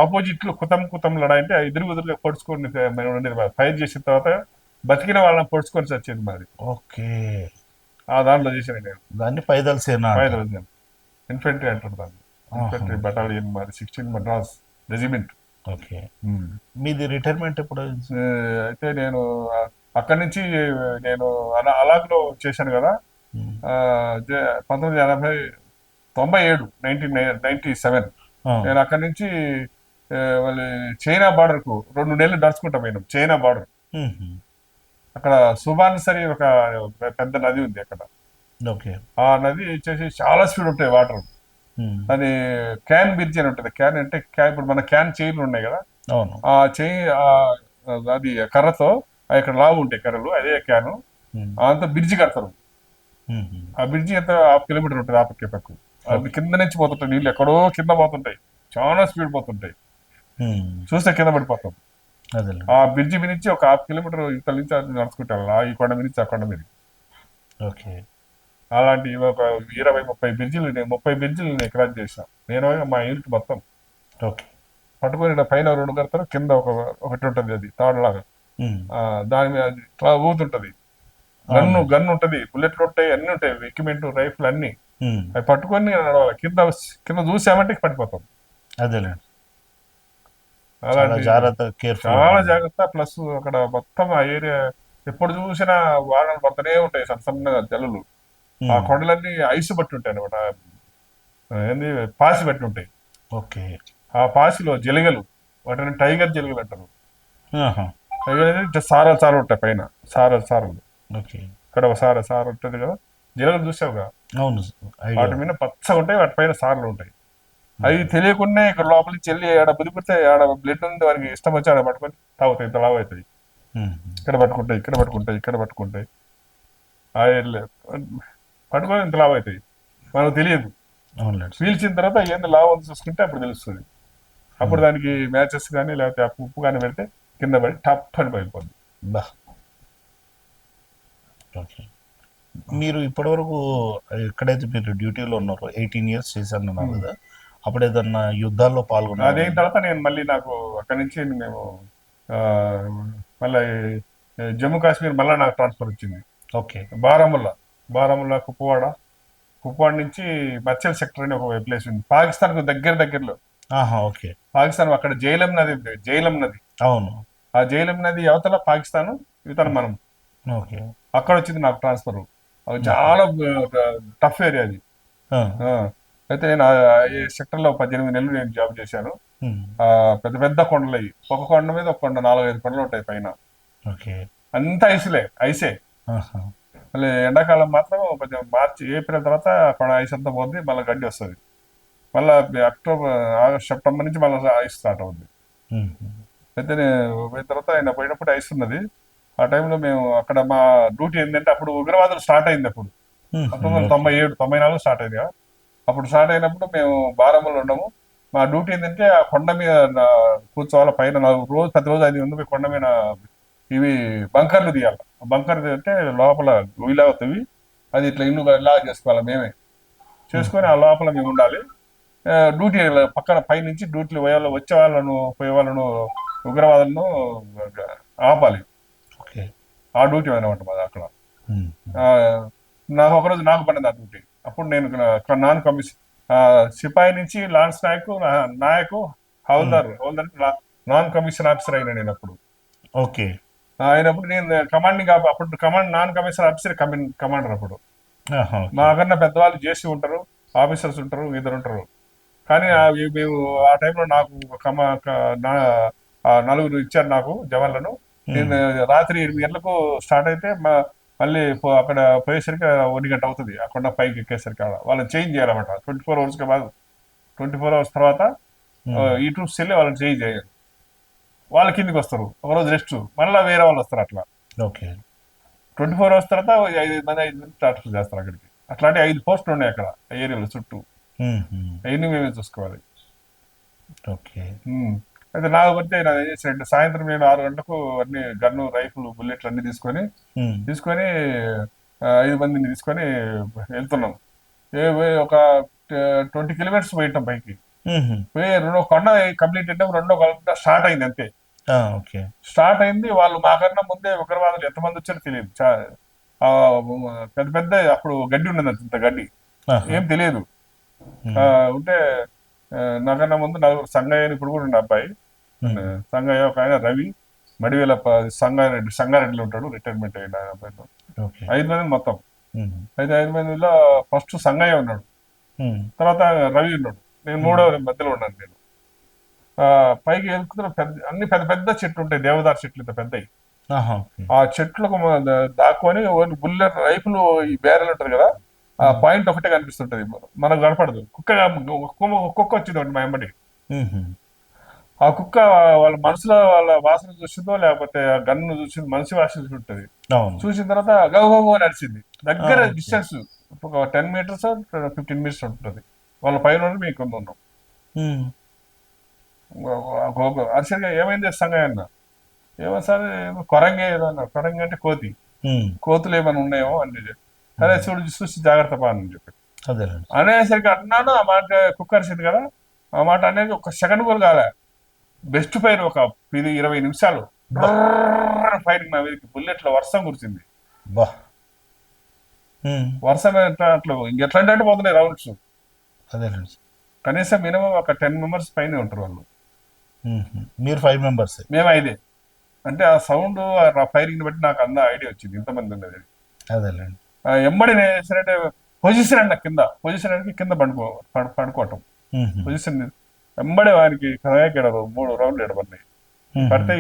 Speaker 2: ఆపోజిట్ లో కుతం లడా అంటే ఎదురుగా పొడుచుకొని ఫైర్ చేసిన తర్వాత బతికిన వాళ్ళని పొడుచుకొని చచ్చేది మాది. దాంట్లో చేశాను నేను
Speaker 1: దాన్ని పైదల్ సేన,
Speaker 2: ఇన్ఫెంట్రీ అంటారు దాన్ని. ఇన్ఫెంట్రీ బటాలియన్ మాది 16 మద్రాస్ రెజిమెంట్.
Speaker 1: మీది రిటైర్మెంట్ ఎప్పుడు?
Speaker 2: అయితే నేను అక్కడి నుంచి నేను అలాగ్లో చేశాను కదా 1997. నేను అక్కడి నుంచి మళ్ళీ చైనా బార్డర్ కు 2 నెలలు నడుచుకుంటా పోయినాం. చైనా బార్డర్ అక్కడ సుబాన్సరి ఒక పెద్ద నది ఉంది అక్కడ. ఆ నది వచ్చేసి చాలా స్పీడ్ ఉంటాయి వాటర్. అది క్యాన్ బ్రిడ్జ్ అని ఉంటుంది. క్యాన్ అంటే ఇప్పుడు మన క్యాన్ చైన్లు ఉన్నాయి కదా, ఆ చైన్ అది కర్రతో ఇక్కడ లావు ఉంటాయి కర్రలు, అదే క్యాను. అంతా బ్రిడ్జి కడతారు. ఆ బ్రిడ్జి ఎంత 1/2 kilometer ఉంటుంది ఆ పక్క పక్క. అది కింద నుంచి పోతుంటాయి నీళ్ళు, ఎక్కడో కింద పోతుంటాయి, చాలా స్పీడ్ పోతుంటాయి, చూస్తే కింద పడిపోతాం. ఆ బ్రిడ్జి మీద నుంచి ఒక 1/2 kilometer ఇక్కడ నుంచి నడుచుకుంటారు, ఈ కొండ మీద నుంచి ఆ కొండ మీద. అలాంటి ఒక 20-30 బ్రిడ్జిలు 30 బ్రిడ్జిలు నేను క్రాస్ చేశాను నేను, మా యూనిట్ మొత్తం. పట్టుకొని పైన 2 కడతారు, కింద ఒకటి ఉంటుంది, అది తాడులాగా. దాని మీద ఇట్లా ఊతుంటది, గన్ను ఉంటది, బుల్లెట్లు ఉంటాయి, అన్ని ఉంటాయి, ఎక్విప్మెంట్, రైఫిల్ అన్ని. అవి పట్టుకొని నడవాలి. కింద చూసామంటే పడిపోతాం. అలాంటి చాలా జాగ్రత్త. ప్లస్ అక్కడ మొత్తం ఆ ఏరియా ఎప్పుడు చూసినా వాహనాలు పడుతూనే ఉంటాయి, సన్నగా జల్లులు. ఆ కొండలన్నీ ఐసు బట్టి ఉంటాయి అనమాట, పాసి బట్టి ఉంటాయి. ఆ పాసిలో జలిగలు, వాటిని టైగర్ జలిగలు అంటారు. సారాలు ఉంటాయి పైన, సారలు. ఇక్కడ ఒక సార ఉంటుంది కదా, జలగలు చూసావుగా, వాటి మీద పచ్చగా ఉంటాయి, వాటి పైన సారలు ఉంటాయి. అవి తెలియకుండా ఇక్కడ లోపల నుంచి వెళ్ళి ఆడ బుదిపితే ఆడ బ్లడ్ ఉంది, వారికి ఇష్టం వచ్చి ఆడ పట్టుకొని తాగుతాయి, ఇంత లావు అవుతాయి. ఇక్కడ పట్టుకుంటాయి పట్టుకొని ఇంత లావు అవుతాయి, మనకు తెలియదు.
Speaker 1: అవునులేండి సార్.
Speaker 2: పీల్చిన తర్వాత ఏంది లాభం చూసుకుంటే అప్పుడు తెలుస్తుంది. అప్పుడు దానికి మ్యాచెస్ కానీ లేకపోతే ఆ ఉప్పు కానీ పెడితే కింద పడి టప్ అని పడిపోద్ది.
Speaker 1: బా ఓకే. మీరు ఇప్పటివరకు ఎక్కడైతే మీరు డ్యూటీలో ఉన్నారో 18 ఇయర్స్ చేశానన్నారు కదా, అప్పుడు ఏదన్నా యుద్ధాల్లో పాల్గొన్నారా
Speaker 2: అదైన
Speaker 1: మీరు?
Speaker 2: తర్వాత నేను మళ్ళీ నాకు అక్కడి నుంచి మేము ఆ, మళ్ళీ జమ్మూ కాశ్మీర్ మళ్ళీ నాకు ట్రాన్స్ఫర్ వచ్చింది.
Speaker 1: ఓకే.
Speaker 2: బారాముల్లా కుప్వాడ నుంచి మచ్చల్ సెక్టర్ అని ఒక ప్లేస్ ఉంది పాకిస్తాన్ దగ్గరలో.
Speaker 1: ఆహా, ఓకే.
Speaker 2: పాకిస్తాన్ అక్కడ జైలం నది ఉంది, జైలం నది.
Speaker 1: అవును.
Speaker 2: ఆ జైలం నది అవతల పాకిస్తాన్, ఇవతల మనం.
Speaker 1: ఓకే.
Speaker 2: అక్కడ వచ్చింది నాకు ట్రాన్స్ఫర్. అది చాలా టఫ్ ఏరియా అది.
Speaker 1: ఆ,
Speaker 2: ఆ, అయితే నేను ఈ సెక్టర్లో 18 నెలలు నేను జాబ్ చేశాను.
Speaker 1: ఉమ్,
Speaker 2: ఆ పెద్ద పెద్ద కొండలు అయ్యి, ఒక కొండ మీద ఒక కొండ 4-5 కొండలు ఉంటాయి పైన.
Speaker 1: ఓకే.
Speaker 2: అంతా ఐసే.
Speaker 1: ఆహా.
Speaker 2: మళ్ళీ ఎండాకాలం మాత్రం కొంచెం మార్చి ఏప్రిల్ తర్వాత కొండ ఐస్ అంతా పోద్ది, మళ్ళీ గడ్డి వస్తుంది. మళ్ళీ అక్టోబర్ ఆగస్ట్ సెప్టెంబర్ నుంచి మళ్ళీ ఐస్ స్టార్ట్ అవుద్ది.
Speaker 1: ఉమ్,
Speaker 2: అయితే నేను పోయిన తర్వాత ఆయన పోయినప్పుడు ఐస్ ఉన్నది. ఆ టైంలో మేము అక్కడ మా డ్యూటీ ఏంటంటే అప్పుడు ఉగ్రవాదులు స్టార్ట్ అయింది. అప్పుడు
Speaker 1: ఉమ్,
Speaker 2: 1997, 94 స్టార్ట్ అయింది కదా. అప్పుడు స్టార్ట్ అయినప్పుడు మేము బారాములో ఉన్నాము. మా డ్యూటీ ఏంటంటే ఆ కొండ మీద కూర్చోవాలి పైన ప్రతిరోజు 5 మంది పోయి కొండ మీద ఇవి బంకర్లు తీయాలి. బంకర్ అంటే లోపల గొయ్యిలా అవుతాయి. అది ఇట్లా ఇల్లు ఇలా చేసుకోవాలి మేమే. చేసుకొని ఆ లోపల మేము ఉండాలి. డ్యూటీ పక్కన పైనుంచి డ్యూటీలు వచ్చే వాళ్ళను పోయే వాళ్ళను ఉగ్రవాదులను ఆపాలి.
Speaker 1: ఓకే.
Speaker 2: ఆ డ్యూటీ అనమాట మాది అక్కడ.
Speaker 1: ఉమ్,
Speaker 2: ఆ, నాకు ఒకరోజు నాకు పడింది ఆ డ్యూటీ. అప్పుడు నేను నాన్ కమిషన్ సిపాయి నుంచి లాన్స్ నాయకు హౌల్దార్ నాన్ కమిషన్ ఆఫీసర్ అయినా నేను అప్పుడు.
Speaker 1: ఓకే.
Speaker 2: అయినప్పుడు నేను కమాండింగ్ అప్పుడు నాన్ కమిషన్ ఆఫీసర్ కమాండర్ అప్పుడు.
Speaker 1: ఆహా, ఓకే.
Speaker 2: మాకన్నా పెద్దవాళ్ళు చేసి ఉంటారు, ఆఫీసర్స్ ఉంటారు, ఇద్దరు ఉంటారు. కానీ మేము ఆ టైంలో నాకు నలుగురు ఇచ్చారు నాకు జవాన్లను. నేను రాత్రి 8 గంటలకు స్టార్ట్ అయితే మళ్ళీ అక్కడ పోయేసరికి 1 గంట అవుతుంది. ఆ కొండ పైకి ఎక్కేసరికి వాళ్ళని చేంజ్ చేయాలన్నమాట. 24 అవర్స్కి బాగా 24 అవర్స్ తర్వాత ఈ ట్రూప్స్ వెళ్ళి వాళ్ళని చేంజ్ చేయాలి. వాళ్ళ కిందికి వస్తారు, ఒకరోజు రెస్ట్, మళ్ళీ వేరే వాళ్ళు వస్తారు. అట్లా
Speaker 1: ఓకే.
Speaker 2: 24 అవర్స్ తర్వాత 5 మంది ట్రాన్స్ఫర్ చేస్తారు అక్కడికి. అట్లాంటి 5 పోస్టులు ఉన్నాయి అక్కడ ఏరియాలో చుట్టూ.
Speaker 1: ఉమ్, ఉమ్,
Speaker 2: అవన్నీ మేమే చూసుకోవాలి.
Speaker 1: ఓకే.
Speaker 2: అయితే నాకు బట్టి నాది ఏం చేశారంటే సాయంత్రం నేను 6 గంటలకు అన్ని గన్ను, రైఫిల్, బుల్లెట్లు అన్ని తీసుకొని
Speaker 1: ఉమ్,
Speaker 2: 5 మందిని తీసుకొని వెళ్తున్నాం. ఒక 20 కిలోమీటర్స్ పోయింటాం పైకి.
Speaker 1: ఉమ్,
Speaker 2: పోయి రెండో కొండ కంప్లీట్ అంటే రెండో కొండ స్టార్ట్ అయింది అంతే.
Speaker 1: ఓకే.
Speaker 2: స్టార్ట్ అయింది. వాళ్ళు మాకన్నా ముందే ఉగ్రవాదులు ఎంతమంది వచ్చారో తెలియదు. ఆ, పెద్ద పెద్ద అప్పుడు గడ్డి ఉన్నది, అంత గడ్డి
Speaker 1: ఆహా.
Speaker 2: ఏం తెలియదు.
Speaker 1: ఉమ్,
Speaker 2: ఉంటే నాకన్నా ముందు నలుగురు సంగయ్య అని ఇప్పుడు కూడా ఉన్న అబ్బాయి.
Speaker 1: ఉమ్,
Speaker 2: సంగయ్య, ఒక ఆయన రవి, మడివేల సంగారెడ్డిలో ఉంటాడు, రిటైర్మెంట్ అయిన అబ్బాయి.
Speaker 1: ఓకే.
Speaker 2: 5 మంది మొత్తం.
Speaker 1: ఉమ్,
Speaker 2: అయితే 5 మందిలో ఫస్ట్ సంగయ్య ఉన్నాడు,
Speaker 1: ఉమ్,
Speaker 2: తర్వాత రవి ఉన్నాడు, నేను మూడో మధ్యలో ఉన్నాను నేను. పైకి వెళ్తున్న అన్ని పెద్ద పెద్ద చెట్లు ఉంటాయి, దేవదారు చెట్లు ఇంత పెద్దవి.
Speaker 1: ఆహా, ఓకే.
Speaker 2: ఆ చెట్లకు దాక్కొని బుల్లెట్ రైఫులు ఈ బేరలు ఉంటారు కదా, ఆ పాయింట్ ఒకటే కనిపిస్తుంటది, మనకు కనపడదు. కుక్క వచ్చింది ఒకటి మా వెంబడి.
Speaker 1: ఉమ్,
Speaker 2: ఆ కుక్క వాళ్ళ మనసులో వాళ్ళ వాసన చూసిందో లేకపోతే ఆ గన్ను చూసింది, మనిషి వాసన చూసి ఉంటుంది.
Speaker 1: అవును.
Speaker 2: చూసిన తర్వాత గౌ నడిచింది. దగ్గర
Speaker 1: ఓకే.
Speaker 2: డిస్టెన్స్ ఒక 10 మీటర్స్ 15 మీటర్స్ ఉంటుంది. వాళ్ళ పైన మేము కింద ఉన్నాం.
Speaker 1: ఉమ్,
Speaker 2: అర్షగా ఏమైంది సంగయ్య అన్న? ఏమో సార్, కొరంగే ఏదో అన్నారు. కొరంగి అంటే కోతి.
Speaker 1: ఉమ్,
Speaker 2: కోతులు ఏమైనా ఉన్నాయేమో అని. అదే చూసి జాగ్రత్త పాని చెప్పి
Speaker 1: అదేనండి.
Speaker 2: అనేసరికి అన్నాను. ఆ మాట కుక్క అరిసింది కదా, ఆ మాట అనేది ఒక సెకండ్ కూడా కాలే. బెస్ట్ ఫైర్ ఒక 20 నిమిషాలు ఫైరింగ్. నా మీదకి బుల్లెట్ల వర్షం కురిచింది.
Speaker 1: బా. ఉమ్,
Speaker 2: వర్షం అట్లా ఇంకెట్లాంటి అంటే పోతున్నాయి రౌండ్స్.
Speaker 1: అదేనండి.
Speaker 2: కనీసం మినిమం ఒక 10 మెంబర్స్ పైన ఉంటారు వాళ్ళు.
Speaker 1: ఉమ్, మీరు 5 మెంబర్స్.
Speaker 2: మేము 5. అంటే ఆ సౌండ్, ఆ ఫైరింగ్ బట్టి నాకు అంత ఐడియా వచ్చింది ఇంతమంది ఉన్నది.
Speaker 1: అదేలేండి.
Speaker 2: ఎంబడి నేను చేసినట్టే పొజిషన్ అండి, పొజిషన్ అంటే కింద పడుకోవటం.
Speaker 1: ఉమ్,
Speaker 2: పొజిషన్ ఎంబడే వారికి కదయకడ 3 రౌండ్లు ఎడబడినాయి. పడితే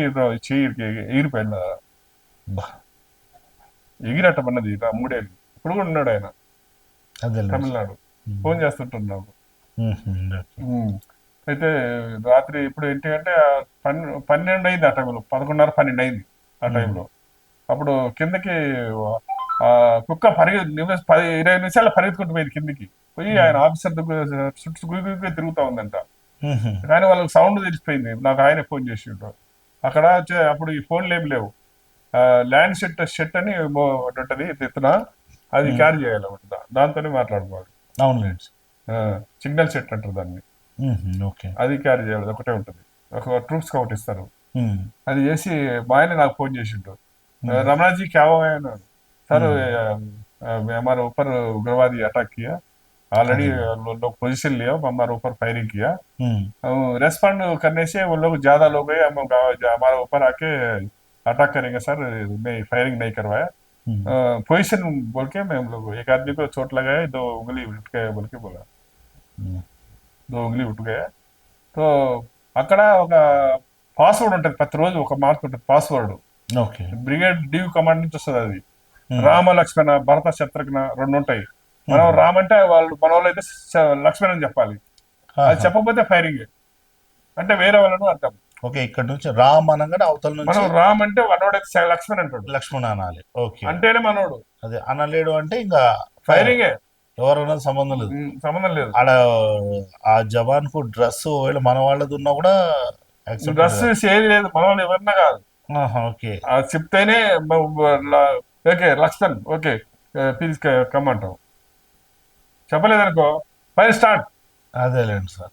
Speaker 2: చెయ్యి ఎగిరిపోయిన
Speaker 1: బా.
Speaker 2: ఎగిరట్టమన్నది 3 ఏళ్ళు. ఇప్పుడు కూడా ఉన్నాడు ఆయన,
Speaker 1: అదేలేండి.
Speaker 2: తమిళనాడు. ఫోన్ చేస్తుంటాడు నాకు.
Speaker 1: ఓకే.
Speaker 2: అయితే రాత్రి ఇప్పుడు ఏంటంటే 12 అయింది ఆ టైంలో, 11:30, 12 అయింది ఆ టైంలో. అప్పుడు కిందకి కుక్క 20 నిమిషాలు పరిగెత్తుకుంటూ పోయింది కిందికి పోయి ఆయన ఆఫీసర్ చుట్టూ గురి తిరుగుతా ఉందంట. కానీ వాళ్ళకి సౌండ్ తెలిసిపోయింది. నాకు ఆయన ఫోన్ చేసి ఉంటారు అక్కడ అప్పుడు ఈ ఫోన్లు ఏమి లేవు. ల్యాండ్ షెట్ అని ఉంటది ఎత్తున, అది క్యారీ చేయాలి దాంతోనే మాట్లాడుకోవాలి.
Speaker 1: అవునులేండి.
Speaker 2: సిగ్నల్ సెట్ అంటారు దాన్ని. అది క్యారీ చేయాలి, ఒకటే ఉంటుంది. ఒక ట్రూప్స్ ఒకటి ఇస్తారు. అది చేసి మా ఆయన నాకు ఫోन చేసి ఉంటారు. रमना जी क्या हुआ है ना सर, हमारे ऊपर उग्रवादी अटैक किया, ऑलरेडी लोग पोजीशन लिया, हमारे ऊपर फायरिंग किया, रेस्पॉन्ड करने से वो लोग ज्यादा लोग गए, हमारे ऊपर आके अटैक करेंगे सर, मैं फायरिंग नहीं करवाया, पोजीशन बोल के मैं हम लोग एक आदमी को चोट लगाया, 2 उंगली उठ गया बोल के बोला, 2 उंगली उठ गया. तो అక్కడ ఒక పాస్వర్డ్ ఉంటుంది, ప్రతిరోజు ఒక మార్క్ ఉంటుంది పాస్వర్డ్. బ్రిగేడ్ డి కమాండ్ నుంచి వస్తుంది అది. రామ లక్ష్మణ భరత శత్రుఘ్న 2 ఉంటాయి. మనం రామ్ అంటే వాళ్ళు మన వాళ్ళు అయితే లక్ష్మణ్ అని చెప్పాలి, అది చెప్పకపోతే ఫైరింగ్ అంటే వేరే వాళ్ళను అర్థం.
Speaker 1: ఓకే, ఇక్కడ నుంచి రామ్ అనగానే అవతల నుంచి
Speaker 2: మనం రామ్ అంటే మనోడైతే లక్ష్మణ్ అంటాడు,
Speaker 1: లక్ష్మణ్ అనాలి. ఓకే,
Speaker 2: అంటేనే మనోడు.
Speaker 1: అదే అనలేడు అంటే ఇంకా
Speaker 2: ఫైరింగే,
Speaker 1: ఎవరన్నా సంబంధం లేదు. ఆడ ఆ జవాన్ కు డ్రెస్ మన వాళ్ళది ఉన్నా కూడా
Speaker 2: డ్రెస్ ఏది లేదు, మన వాళ్ళు ఎవరన్నా కాదు.
Speaker 1: ఓకే,
Speaker 2: చెప్తేనే okay Lakshman okay please come అంటాం, చెప్పలేదనుకో ఫైర్ స్టార్ట్.
Speaker 1: అదేలేండి సార్.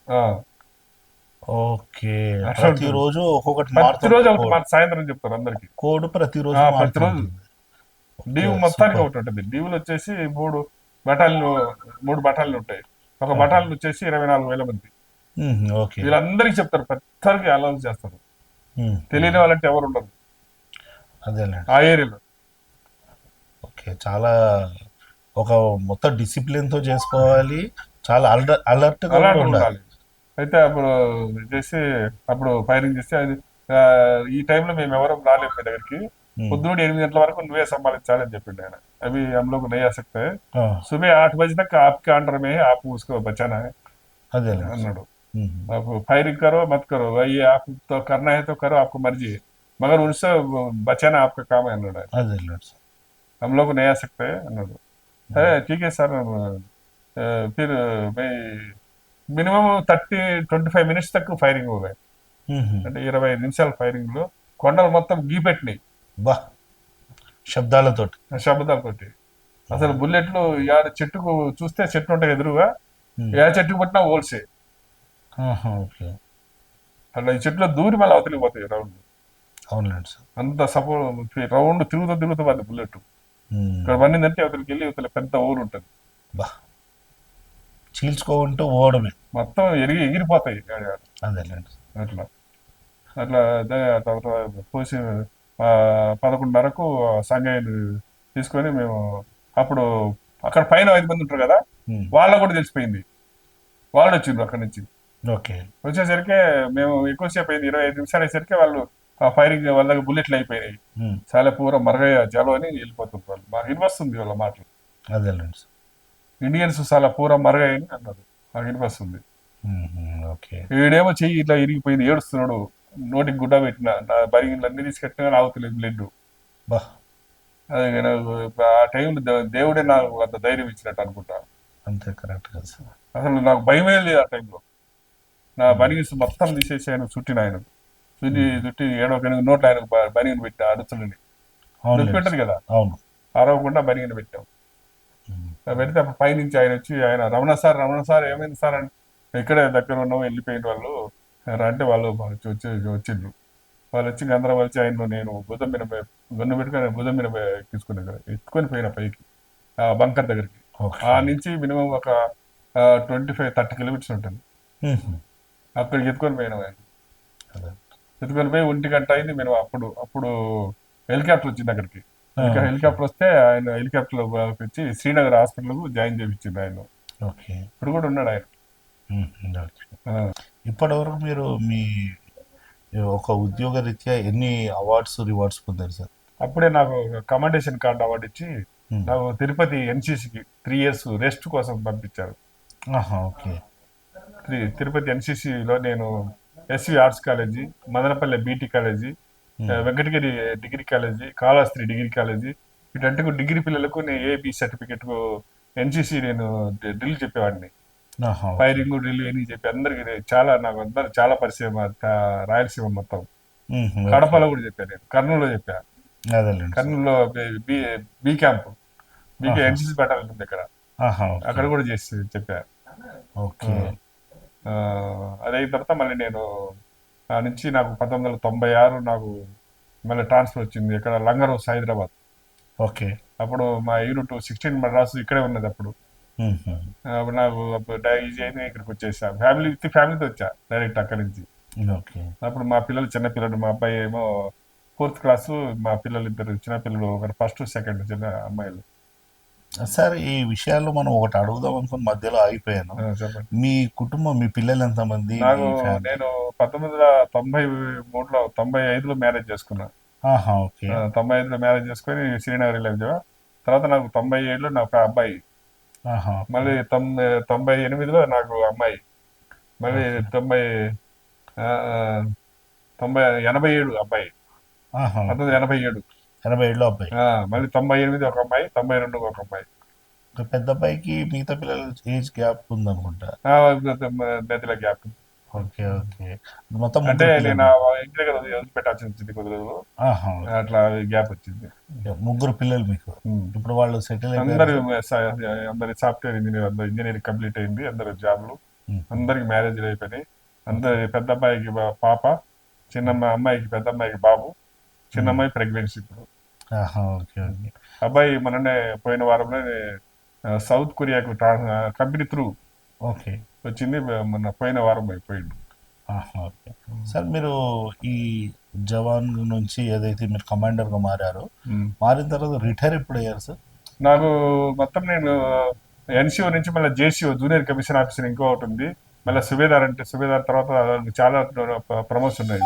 Speaker 1: ఓకే, ప్రతిరోజు ఒక్కొక్కటి,
Speaker 2: ప్రతిరోజు ఒకటి సాయంత్రం చెప్తారు అందరికి
Speaker 1: కోడ్, ప్రతిరోజు
Speaker 2: లీవ్ మొత్తానికి ఒకటి ఉంటుంది. లీవ్లు వచ్చేసి 3 బటాలియన్లు ఉంటాయి. ఒక బటాలియన్ వచ్చేసి 24,000 మంది. వీళ్ళందరికీ చెప్తారు, ప్రతిసారికి అలౌన్స్ చేస్తారు. తెలియని వాళ్ళంటే ఎవరు ఉండరు ఆ ఏరియాలో.
Speaker 1: ఓకే, చాలా ఒక మొత్తం డిసిప్లిన్ తో చేసుకోవాలి, చాలా అలర్ట్ గా ఉండాలి.
Speaker 2: అయితే అప్పుడు చేసి అప్పుడు ఫైరింగ్ చేస్తే అది ఈ టైంలో మేము ఎవరు రాలేము మీ దగ్గరికి, పొద్దున్న 8 గంటల వరకు నువ్వే సంభాలించాలి అని చెప్పిండు ఆయన. अभी हम लोग नहीं आ सकते, सुबह 8 बजे तक आपके अंडर में है, आप उसको बचाना है అన్నాడు. फायरिंग करो मत करो, ये आप तो करना है तो करो, आपको मर्जी है, मगर उनसे बचाना आपका काम है अన్నాడు. हम लोग नहीं आ सकते అన్నాడు. अरे ठीक है सर, फिर मैं మినిమం 30-25 మినిట్స్ తక్కువ ఫైరింగ్ పోగాయి. అంటే 25 నిమిషాల ఫైరింగ్ లో కొండలు మొత్తం గీపెట్టినాయి శబ్దాలతోటి. అసలు బుల్లెట్లు చెట్టుకు చూస్తే చెట్టు ఉంటాయి ఎదురుగా, ఏ చెట్టుకు పట్టినా ఓల్సే. అట్లా ఈ చెట్టులో దూరి మళ్ళీ అవతలికి పోతాయి రౌండ్.
Speaker 1: అవునండి సార్,
Speaker 2: అంత సపోర్ట్ రౌండ్ తిరుగుతూ పోతుంది బుల్లెట్. ఇక్కడ పడిందంటే అవతలికి వెళ్ళి అవతల పెద్ద ఊరు ఉంటుంది,
Speaker 1: చీల్చుకుంటూ ఓడమే,
Speaker 2: మొత్తం ఎగిరిపోతాయి. అట్లా పోసి 11:30కు సంగయ్యను తీసుకొని మేము అప్పుడు అక్కడ పైన 5 మంది ఉంటారు కదా, వాళ్ళకు కూడా తెలిసిపోయింది. వాళ్ళు వచ్చిండ్రు అక్కడి నుంచి. వచ్చేసరికి మేము ఎక్కువసేపు అయింది, 25 నిమిషాలు అయ్యేసరికి వాళ్ళు ఆ ఫైరింగ్ వాళ్ళ దగ్గర బుల్లెట్లు అయిపోయినాయి. చాలా పూర మరగయ్య జలో అని వెళ్ళిపోతుంది వాళ్ళు. మాకు వినిపిస్తుంది వాళ్ళ మాటలు. ఇండియన్స్ చాలా పూర మరగయ్య అని అన్నారు, మాకు వినిపిస్తుంది. వీడేమో చెయ్యి ఇట్లా ఇరిగిపోయింది, ఏడుస్తున్నాడు, నోటికి గుడ్డ పెట్టిన బరిగిన్లన్నీ తీసుకెట్టినా ఆగుతలేదు బ్లడ్. అదే ఆ టైంలో దేవుడే నాకు అంత ధైర్యం ఇచ్చినట్టు అనుకుంటా.
Speaker 1: అంతే, కరెక్ట్ కదా సార్.
Speaker 2: అసలు నాకు భయమే లేదు ఆ టైంలో. నా బనిగిన్స్ మొత్తం తీసేసి ఆయన చుట్టిన, ఆయన చుట్టి ఏడో నోట్లో ఆయన బనిగిన్ పెట్టి అడుచుండి పెట్టదు కదా, అరవకుండా బనిగిన్ పెట్టాం. పెడితే అప్పుడు పైనుంచి ఆయన వచ్చి ఆయన రమణ సార్ ఏమైంది సార్ అని, ఇక్కడే దగ్గర ఉన్నాము వెళ్ళిపోయిన వాళ్ళు అంటే వాళ్ళు వచ్చిండ్రు. వాళ్ళు వచ్చి గందరం వచ్చి ఆయన నేను భుజం మీద గన్ను పెట్టుకుని భుజం మీద ఎత్తుకొని పోయిన పైకి ఆ బంకర్ దగ్గరికి. ఆ నుంచి మినిమం ఒక 25-30 కిలోమీటర్స్ ఉంటుంది. అక్కడికి ఎత్తుకొని పోయినాం ఆయన. ఎత్తుకొని పోయి 1 గంట అయింది మేము. అప్పుడు హెలికాప్టర్ వచ్చింది అక్కడికి. హెలికాప్టర్ వస్తే ఆయన హెలికాప్టర్ వచ్చి శ్రీనగర్ హాస్పిటల్ జాయిన్ చేయించింది ఆయన. ఇప్పుడు కూడా ఉన్నాడు ఆయన.
Speaker 1: ఇప్పటి వరకు మీరు మీ ఒక ఉద్యోగ రీత్యా ఎన్ని అవార్డ్స్ రివార్డ్స్ పొందారు సార్?
Speaker 2: అప్పుడే నాకు కమాండేషన్ కార్డ్ అవార్డు ఇచ్చి నాకు తిరుపతి ఎన్సీసీకి 3 years రెస్ట్ కోసం పంపించారు. తిరుపతి ఎన్సీసీలో నేను SV arts college, Madanapalle BT college, Venkatagiri degree college, Kalahasti degree college, వీటంటే డిగ్రీ పిల్లలకు నేను ఏబి సర్టిఫికెట్ ఎన్సిసి నేను డ్రిల్ చెప్పేవాడిని.
Speaker 1: ఆహా, ఓకే.
Speaker 2: ఫైరింగ్ డ్రిల్ అని చెప్పి అందరికి చాలా నాకు అందరు చాలా పరిచయం రాయలసీమ మొత్తం.
Speaker 1: ఓకే.
Speaker 2: కడపలో కూడా చెప్పాను, నేను కర్నూలులో చెప్పా.
Speaker 1: అదేలేండి సార్.
Speaker 2: కర్నూలులో బి బి క్యాంప్, బీకే
Speaker 1: ఆహా.
Speaker 2: ఎన్సిసి బెటాలియన్ ఉంది ఇక్కడ,
Speaker 1: ఆహా, ఓకే.
Speaker 2: అక్కడ కూడా చేసి చెప్పా.
Speaker 1: ఓకే.
Speaker 2: ఆ, అదైన తర్వాత మళ్ళీ నేను ఆ నుంచి నాకు 1996 నాకు మళ్ళీ ట్రాన్స్ఫర్ వచ్చింది ఇక్కడ లంగరోస్ హైదరాబాద్.
Speaker 1: ఓకే.
Speaker 2: అప్పుడు మా యూనిట్ 16 మద్రాసు ఇక్కడే ఉన్నది అప్పుడు.
Speaker 1: మ్మ్.
Speaker 2: అప్పుడు నాకు ఈజీ అయితే ఇక్కడికి వచ్చేసా, ఫ్యామిలీతో వచ్చా డైరెక్ట్ అక్కడి నుంచి.
Speaker 1: ఓకే.
Speaker 2: అప్పుడు మా పిల్లలు చిన్న పిల్లలు, మా అబ్బాయి ఏమో 4th క్లాసు, మా పిల్లలు ఇద్దరు చిన్న పిల్లలు, ఒకరు 1st 2nd చిన్న అమ్మాయిలు.
Speaker 1: సార్ ఈ విషయాల్లో మనం ఒకటి అడుగుదాం అనుకుని మధ్యలో ఆగిపోయాను.
Speaker 2: చెప్పండి.
Speaker 1: మీ కుటుంబం, మీ పిల్లలు ఎంతమంది,
Speaker 2: నాకు
Speaker 1: మీ ఫ్యామిలీ?
Speaker 2: నేను 1993లో 95లో మ్యారేజ్ చేసుకున్నా.
Speaker 1: ఆహా, ఓకే.
Speaker 2: 95లో మ్యారేజ్ చేసుకొని శ్రీనగర్ వెళ్ళాం. తర్వాత నాకు 97లో నాకు అబ్బాయి,
Speaker 1: ఆహా,
Speaker 2: మళ్ళీ 98లో నాకు అమ్మాయి, మళ్ళీ
Speaker 1: ఓకే.
Speaker 2: 87 అబ్బాయి,
Speaker 1: ఆహా,
Speaker 2: 1987.
Speaker 1: 87లో అబ్బాయి.
Speaker 2: మళ్ళీ 98 ఒక అమ్మాయి, 92 ఒక అమ్మాయి.
Speaker 1: పెద్ద అబ్బాయికి మిగతా పిల్లల ఏజ్ గ్యాప్ ఉందనుకుంటా.
Speaker 2: మధ్యలో గ్యాప్.
Speaker 1: Okay, okay. మొత్తం
Speaker 2: అంటే
Speaker 1: ముగ్గురు
Speaker 2: నేను
Speaker 1: పిల్లలు.
Speaker 2: ఇంటి దగ్గర వదిలిపెట్టాల్సి వచ్చింది కొద్ది రోజులు,
Speaker 1: ఆహా,
Speaker 2: అట్లా గ్యాప్ వచ్చింది.
Speaker 1: ముగ్గురు పిల్లలు మీకు. ఇప్పుడు వాళ్ళు సెటిల్
Speaker 2: అందరు
Speaker 1: అయిపోయారు.
Speaker 2: అందరి సాఫ్ట్వేర్ ఇంజనీర్, అందరు ఇంజనీరింగ్ కంప్లీట్ అయింది, అందరు జాబ్లు, అందరికి మ్యారేజ్లు అయిపోయినాయి. అందరి పెద్ద అబ్బాయికి పాప, అమ్మాయికి పెద్ద అమ్మాయికి బాబు, చిన్న అమ్మాయి ప్రెగ్నెన్సీ ఇప్పుడు.
Speaker 1: ఆహా, ఓకే, ఓకే.
Speaker 2: అబ్బాయి మొన్ననే పోయిన వారంలో సౌత్ కొరియాకు కంపెనీ త్రూ
Speaker 1: ఓకే.
Speaker 2: వచ్చింది, మొన్న పోయిన వారం అయిపోయింది.
Speaker 1: ఆహా, ఓకే. సార్ మీరు ఈ జవాన్ నుంచి ఏదైతే మీరు కమాండర్గా మారారో, మారిన తర్వాత రిటైర్ ఎప్పుడు అయ్యారు సార్?
Speaker 2: నాకు మొత్తం నేను ఎన్సీఓ నుంచి మళ్ళీ జేసీఓ జూనియర్ కమిషన్ ఆఫీసర్ ఇంకోటి ఉంది, మళ్ళీ సుబేదార్, అంటే సుబేదార్ తర్వాత చాలా ప్రమోషన్ ఉన్నాయి.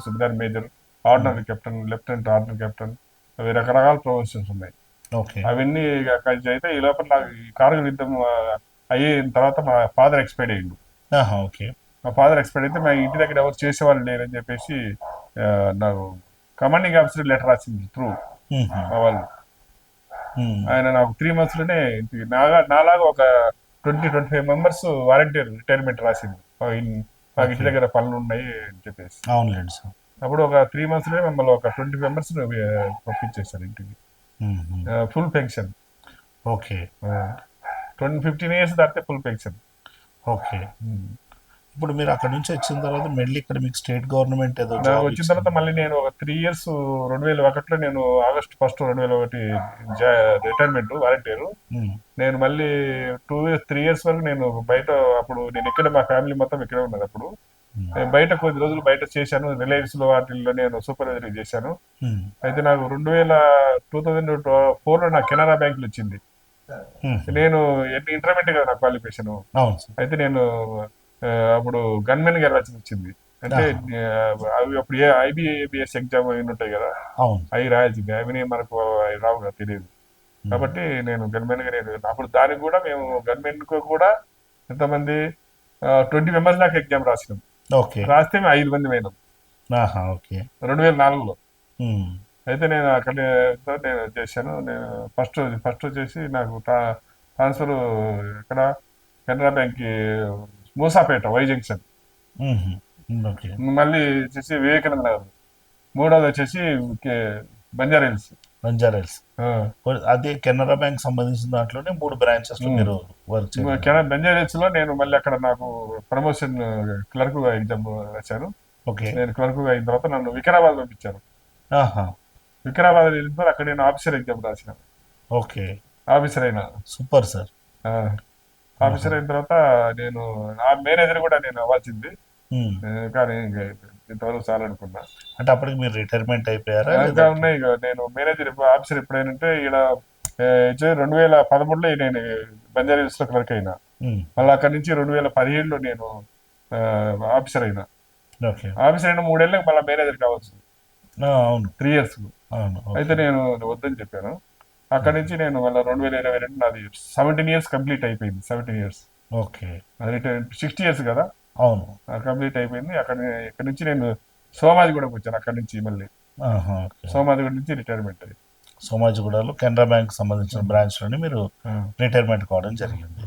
Speaker 2: Subedar major, ordinary captain, lieutenant ordinary captain, అవి రకరకాల ప్రమోషన్స్ ఉన్నాయి.
Speaker 1: ఓకే.
Speaker 2: అవన్నీ కలిసి అయితే ఈ లోపల నాకు ఈ కార్గిల్ యుద్ధం అయిన తర్వాత మా ఫాదర్ ఎక్స్పైర్డ్ అయ్యిండు.
Speaker 1: ఆహా, ఓకే.
Speaker 2: మా ఫాదర్ ఎక్స్పైర్డ్ అయితే మా ఇంటి దగ్గర ఎవరు చేసేవాళ్ళు లేరని చెప్పేసి నాకు కమాండింగ్ ఆఫీసర్ లెటర్ రాసింది త్రూ మా వాళ్ళు. ఆయన నాకు 3 monthsలోనే నాలాగా ఒక 20-25 మెంబర్స్ వాలంటీర్ రిటైర్మెంట్ రాసింది. నాకు ఇంటి దగ్గర పనులు ఉన్నాయి అని చెప్పేసి.
Speaker 1: అవునులేండి సార్.
Speaker 2: అప్పుడు ఒక 3 monthsలోనే మమ్మల్ని ఒక 20 మెంబర్స్ పంపించేశారు ఇంటికి, ఫుల్ పెన్షన్.
Speaker 1: ఓకే.
Speaker 2: 15 years దాటితే ఫుల్ పెన్షన్.
Speaker 1: ఓకే. ఇప్పుడు మీరు అక్కడ నుంచి వచ్చిన తర్వాత మళ్ళీ ఇక్కడ మీకు స్టేట్ గవర్నమెంట్ ఏదో జాబ్
Speaker 2: వచ్చిన తర్వాత మళ్ళీ నేను ఒక 3 years 2001లో నేను August 1, 2001 రిటైర్మెంట్ వాలంటీర్. నేను మళ్ళీ 3 years వరకు నేను బయట, అప్పుడు నేను ఇక్కడ మా ఫ్యామిలీ మొత్తం ఇక్కడే ఉన్నది. అప్పుడు నేను బయట కొద్ది రోజులు బయట చేశాను, రిలయన్స్ లో వాటిల్లో నేను సూపర్వైజరీ చేశాను. అయితే నాకు 2004లో నాకు కెనరా బ్యాంకులు వచ్చింది. నేను ఇంటర్మీడియట్ కదా నా క్వాలిఫికేషన్. అయితే నేను అప్పుడు గన్మెన్ గా వెళ్ళాల్సి వచ్చింది. అంటే అవి అప్పుడు IBAS ఎగ్జామ్ అవి ఉంటాయి కదా, అవి రాయాల్సింది. అవి మనకు రావు కదా, తెలియదు. కాబట్టి నేను గన్మెన్ గా అప్పుడు దానికి కూడా మేము గన్మెన్ కు కూడా ఎంతమంది 20 members దాకా ఎగ్జామ్ రాసినాం. రాస్తే మేము 5 మంది పోయినాం 2004లో. అయితే నేను అక్కడ నేను చేశాను. నేను ఫస్ట్ వచ్చేసి నాకు ట్రాన్స్ఫర్ ఇక్కడ Canara bank Moosapet Y junction, మళ్ళీ వచ్చేసి వివేకానంద నగర్, మూడోది వచ్చేసి బంజారా హిల్స్.
Speaker 1: అదే కెనరా బ్యాంక్ సంబంధించిన దాంట్లోనే 3 branches లో మీరు వర్క్ చేశారు.
Speaker 2: బంజారా హిల్స్ లో నేను మళ్ళీ అక్కడ నాకు ప్రమోషన్ క్లర్క్ గా ఎగ్జామ్ రాశాను. నేను క్లర్క్ గా అయిన తర్వాత నన్ను వికారాబాద్ పంపించాను. వికారాబాద్ వెళ్ళిన తర్వాత అక్కడ నేను ఆఫీసర్ ఎగ్జామ్ రాసినాను. ఆఫీసర్ అయినా.
Speaker 1: Super sir.
Speaker 2: ఆఫీసర్ అయిన తర్వాత నేను ఆ మేనేజర్ కూడా నేను అవ్వాల్సింది, కానీ ఇంతవరకు చాలనుకున్నా.
Speaker 1: అంటే అప్పటికి మీరు రిటైర్మెంట్ అయిపోయారా?
Speaker 2: ఇంకా ఉన్నాయి. నేను మేనేజర్ ఆఫీసర్ ఎప్పుడైనంటే ఇక్కడ 2013లో నేను బంజారా హిల్స్ లో క్లర్క్ అయినా. మళ్ళీ అక్కడ నుంచి 2017లో నేను ఆఫీసర్ అయినా. ఆఫీసర్ అయిన 3 ఏళ్ళకి మళ్ళీ మేనేజర్ కావచ్చు, 3 years. అయితే నేను వద్దని చెప్పాను. అక్కడ నుంచి నేను మళ్ళీ 2022 నాది 17 years కంప్లీట్ అయిపోయింది. 17 years. రిటైర్ 60 years కదా, కంప్లీట్ అయిపోయింది. ఇక్కడ నుంచి నేను సోమాజిగూడకు వచ్చాను. అక్కడ నుంచి మళ్ళీ సోమాజిగూడ నుంచి రిటైర్మెంట్ అయ్యింది.
Speaker 1: సోమాజిగూడలో కెనరా బ్యాంక్ సంబంధించిన బ్రాంచ్లోని మీరు రిటైర్మెంట్ కావడం జరిగింది.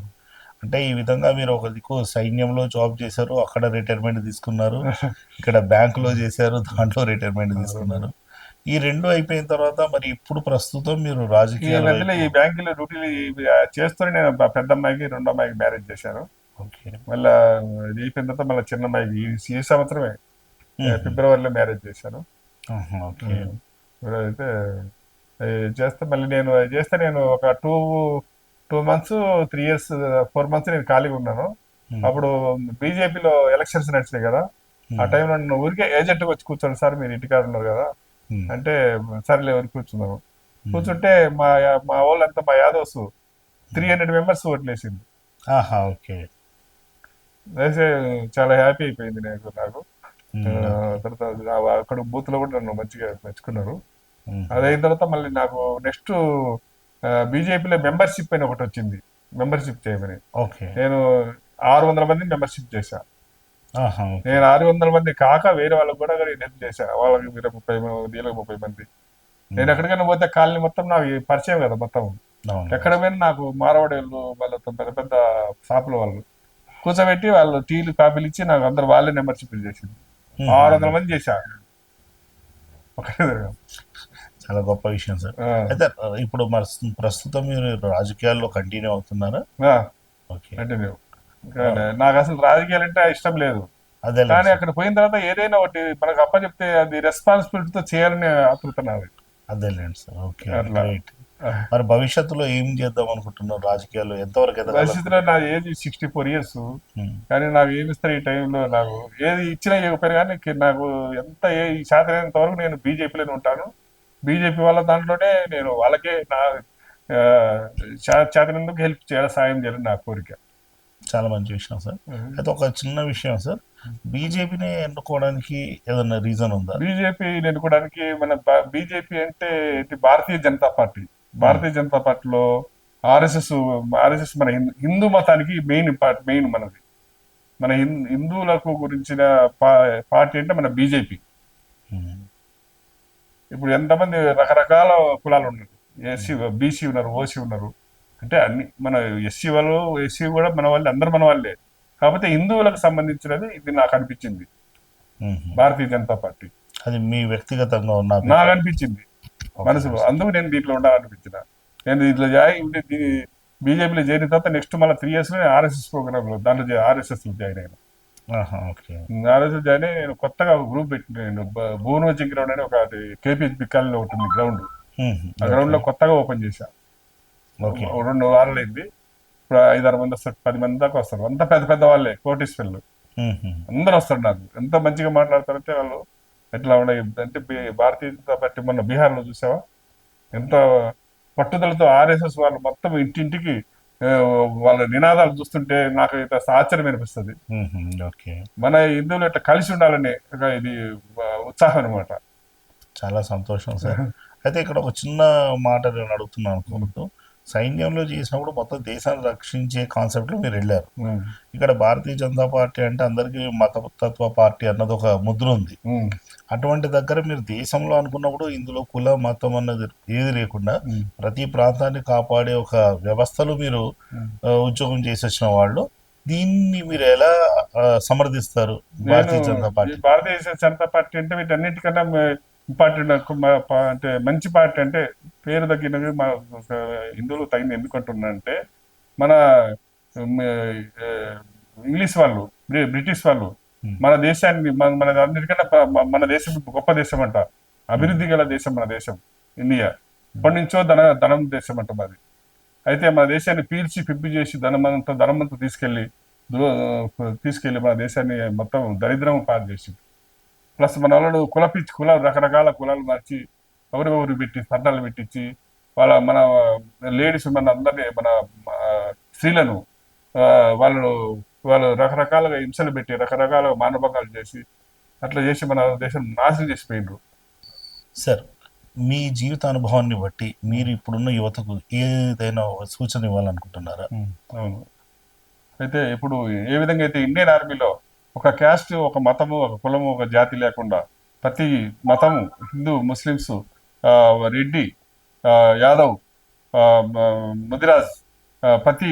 Speaker 1: అంటే ఈ విధంగా మీరు ఒక దిక్కు సైన్యంలో జాబ్ చేశారు, అక్కడ రిటైర్మెంట్ తీసుకున్నారు, ఇక్కడ బ్యాంకులో చేశారు, దాంట్లో రిటైర్మెంట్ తీసుకున్నారు. ఈ రెండు అయిపోయిన తర్వాత మరి ఇప్పుడు ప్రస్తుతం మీరు
Speaker 2: ఈ
Speaker 1: రాజకీయాల
Speaker 2: మధ్యలో ఈ
Speaker 1: వైపు
Speaker 2: బ్యాంకులో డ్యూటీలు చేస్తూనే నేను పెద్ద అమ్మాయికి రెండో అమ్మాయికి మ్యారేజ్ చేశాను.
Speaker 1: ఓకే.
Speaker 2: మళ్ళీ ఇది అయిపోయిన తర్వాత మళ్ళీ చిన్న అమ్మాయికి ఈ సంవత్సరమే ఫిబ్రవరిలో మ్యారేజ్ చేశాను.
Speaker 1: ఆహా, ఓకే.
Speaker 2: అయితే చేస్తే మళ్ళీ నేను ఒక టూ మంత్స్ 3 years 4 months నేను ఖాళీగా ఉన్నాను. అప్పుడు బీజేపీలో ఎలక్షన్స్ నడిచినాయి కదా, ఆ టైంలో నన్ను ఊరికే ఏజెంట్గా వచ్చి కూర్చోండి సార్, మీరు ఇంటికాడ ఉన్నారు కదా అంటే సరేలే ఊరికి కూర్చున్నాను. కూర్చుంటే మా వాళ్ళంతా మా యాదవ్స్ 300 members ఓట్లేసింది.
Speaker 1: ఆహా, ఓకే.
Speaker 2: అయితే చాలా హ్యాపీ అయిపోయింది నాకు. తర్వాత అక్కడ బూత్ లో కూడా నన్ను మంచిగా మెచ్చుకున్నారు. అదైన తర్వాత మళ్ళీ నాకు నెక్స్ట్ బీజేపీలో మెంబర్షిప్ అని ఒకటి వచ్చింది, మెంబర్షిప్ చేయమని. నేను 600 మంది మెంబర్షిప్ చేశా. నేను 600 మంది కాక వేరే వాళ్ళకి కూడా హెల్ప్ చేశా, వాళ్ళకి 30 మంది. నేను ఎక్కడికైనా పోతే కాలనీ మొత్తం నాకు పరిచయం కదా, మొత్తం ఎక్కడ పోయినా నాకు మారవాడి వాళ్ళు, వాళ్ళతో పెద్ద పెద్ద షాపుల వాళ్ళు కూర్చోబెట్టి వాళ్ళు టీలు కాపీలు ఇచ్చి నాకు అందరు వాళ్ళే మెంబర్షిప్ చేసింది. 600 మంది చేశా.
Speaker 1: చాలా గొప్ప విషయం సార్. అయితే ఇప్పుడు ప్రస్తుతం మీరు రాజకీయాల్లో కంటిన్యూ అవుతున్నారా?
Speaker 2: కంటిన్యూ. నాకు అసలు రాజకీయాలు అంటే ఇష్టం లేదు,
Speaker 1: అదే.
Speaker 2: కానీ అక్కడ పోయిన తర్వాత ఏదైనా ఒకటి మనకు అప్పచెప్తే అది రెస్పాన్సిబిలిటీతో చేయాలని ఆతృత నాది.
Speaker 1: అదేలేండి సార్. Okay, right. మరి భవిష్యత్తులో ఏం చేద్దాం అనుకుంటున్నారు? రాజకీయాలు ఎంతవరకు?
Speaker 2: భవిష్యత్తులో నా ఏజ్ 64 years, కానీ నాకు ఏమి ఇస్తారు ఈ టైంలో? నాకు ఏది ఇచ్చినా ఇవ్వకపోయినా కానీ నాకు ఎంత ఈ శాతమైనంత వరకు నేను బీజేపీలోనే ఉంటాను. బీజేపీ వాళ్ళ దాంట్లోనే నేను వాళ్ళకే నా చేతనందుకు హెల్ప్ చేయాలి, సాయం చేయాలని నా కోరిక.
Speaker 1: చాలా మంచి విషయం సార్. అయితే ఒక చిన్న విషయం సార్, బీజేపీని ఎన్నుకోవడానికి ఏదైనా రీజన్ ఉందా?
Speaker 2: బీజేపీని ఎన్నుకోవడానికి మన బీజేపీ అంటే భారతీయ జనతా పార్టీ. భారతీయ జనతా పార్టీలో ఆర్ఎస్ఎస్ మన హిందూ మతానికి మెయిన్ మనది. మన హిందువులకు గురించిన పార్టీ అంటే మన బీజేపీ. ఇప్పుడు ఎంతమంది రకరకాల కులాలు ఉన్నారు, ఎస్సీ బీసీ ఉన్నారు, ఓసీ ఉన్నారు, అంటే అన్ని మన ఎస్సీ వాళ్ళు ఎస్సీ కూడా మన వాళ్ళే, అందరు మన వాళ్ళే. కాకపోతే హిందువులకు సంబంధించినది ఇది నాకు అనిపించింది భారతీయ జనతా పార్టీ.
Speaker 1: అది మీ వ్యక్తిగతంగా
Speaker 2: నాకు అనిపించింది మనసులో, అందుకు నేను దీంట్లో ఉండాలనిపించిన. నేను దీంట్లో బీజేపీలో చేరిన తర్వాత నెక్స్ట్ మళ్ళీ 3 years ఆర్ఎస్ఎస్ ప్రోగ్రామ్ లో దాంట్లో ఆర్ఎస్ఎస్ లో జాయిన్ అయినా. ఆర్ఎస్ఎస్ జాయిన్ అయ్యి నేను కొత్తగా గ్రూప్ పెట్టిన, నేను భువనవరం గ్రౌండ్ అని ఒక కేపీహెచ్బి కాలనీలో ఉంటుంది గ్రౌండ్, ఆ గ్రౌండ్ లో కొత్తగా ఓపెన్ చేశా. 2 వారాలు అయింది. ఇప్పుడు 5-6 మంది వస్తారు, 10 మంది దాకా వస్తారు. అంతా పెద్ద పెద్ద వాళ్ళే, కోటీశ్వర్లు అందరు వస్తారు. నాకు ఎంత మంచిగా మాట్లాడతారంటే వాళ్ళు, ఎట్లా ఉండే అంటే భారతీయ జనతా పార్టీ మొన్న బీహార్లో చూసావా ఎంత పట్టుదలతో ఆర్ఎస్ఎస్ వాళ్ళు మొత్తం ఇంటింటికి వాళ్ళ నినాదాలు చూస్తుంటే నాకు అయితే ఆశ్చర్యం అనిపిస్తుంది. మన హిందువులు ఇట్లా కలిసి ఉండాలని ఇది ఉత్సాహం అనమాట.
Speaker 1: చాలా సంతోషం సార్. అయితే ఇక్కడ ఒక చిన్న మాట నేను అడుగుతున్నాను అనుకుంటూ, సైన్యంలో చేసినప్పుడు మొత్తం దేశాన్ని రక్షించే కాన్సెప్ట్లో మీరు వెళ్ళారు. ఇక్కడ భారతీయ జనతా పార్టీ అంటే అందరికీ మతతత్వ పార్టీ అన్నది ఒక ముద్ర ఉంది. అటువంటి దగ్గర మీరు దేశంలో అనుకున్నప్పుడు ఇందులో కుల మతం అన్నది ఏది లేకుండా ప్రతి ప్రాంతాన్ని కాపాడే ఒక వ్యవస్థలో మీరు ఉద్యోగం చేసి వచ్చిన వాళ్ళు, దీన్ని మీరు ఎలా సమర్థిస్తారు? భారతీయ జనతా పార్టీ
Speaker 2: అంటే వీటన్నిటికన్నా ఇంపార్టెంట్ అంటే మంచి పార్టీ అంటే పేరు తగ్గినవి మా హిందువులు తగిన ఎందుకంటున్నా అంటే, మన ఇంగ్లీష్ వాళ్ళు, బ్రిటిష్ వాళ్ళు మన దేశాన్ని మన అన్నిటికన్నా మన దేశం గొప్ప దేశం అంట, అభివృద్ధి గల దేశం మన దేశం ఇండియా. ఇప్పటి నుంచో ధనం దేశం అంట మాది. అయితే మన దేశాన్ని పీల్చి పిప్పి చేసి ధనమంతా తీసుకెళ్ళి మన దేశాన్ని మొత్తం దరిద్రం పాలు చేసి, ప్లస్ మన వాళ్ళు కులాలు రకరకాల కులాలు మార్చి ఒకరికొకరు పెట్టి పట్టాలు పెట్టించి మన లేడీస్ మన అందరినీ మన స్త్రీలను వాళ్ళు రకరకాలుగా హింసలు పెట్టి రకరకాల మానభంగాలు చేసి అట్లా చేసి మన దేశం నాశనం చేసిపోయినారు.
Speaker 1: సార్, మీ జీవిత అనుభవాన్ని బట్టి మీరు ఇప్పుడున్న యువతకు ఏదైనా సూచన ఇవ్వాలనుకుంటున్నారా?
Speaker 2: అవును. అయితే ఇప్పుడు ఏ విధంగా అయితే ఇండియన్ ఆర్మీలో ఒక క్యాస్ట్, ఒక మతము, ఒక కులము, ఒక జాతి లేకుండా ప్రతి మతము, హిందూ, ముస్లిమ్స్, రెడ్డి, యాదవ్, ఆ, ముదిరాజ్, ప్రతి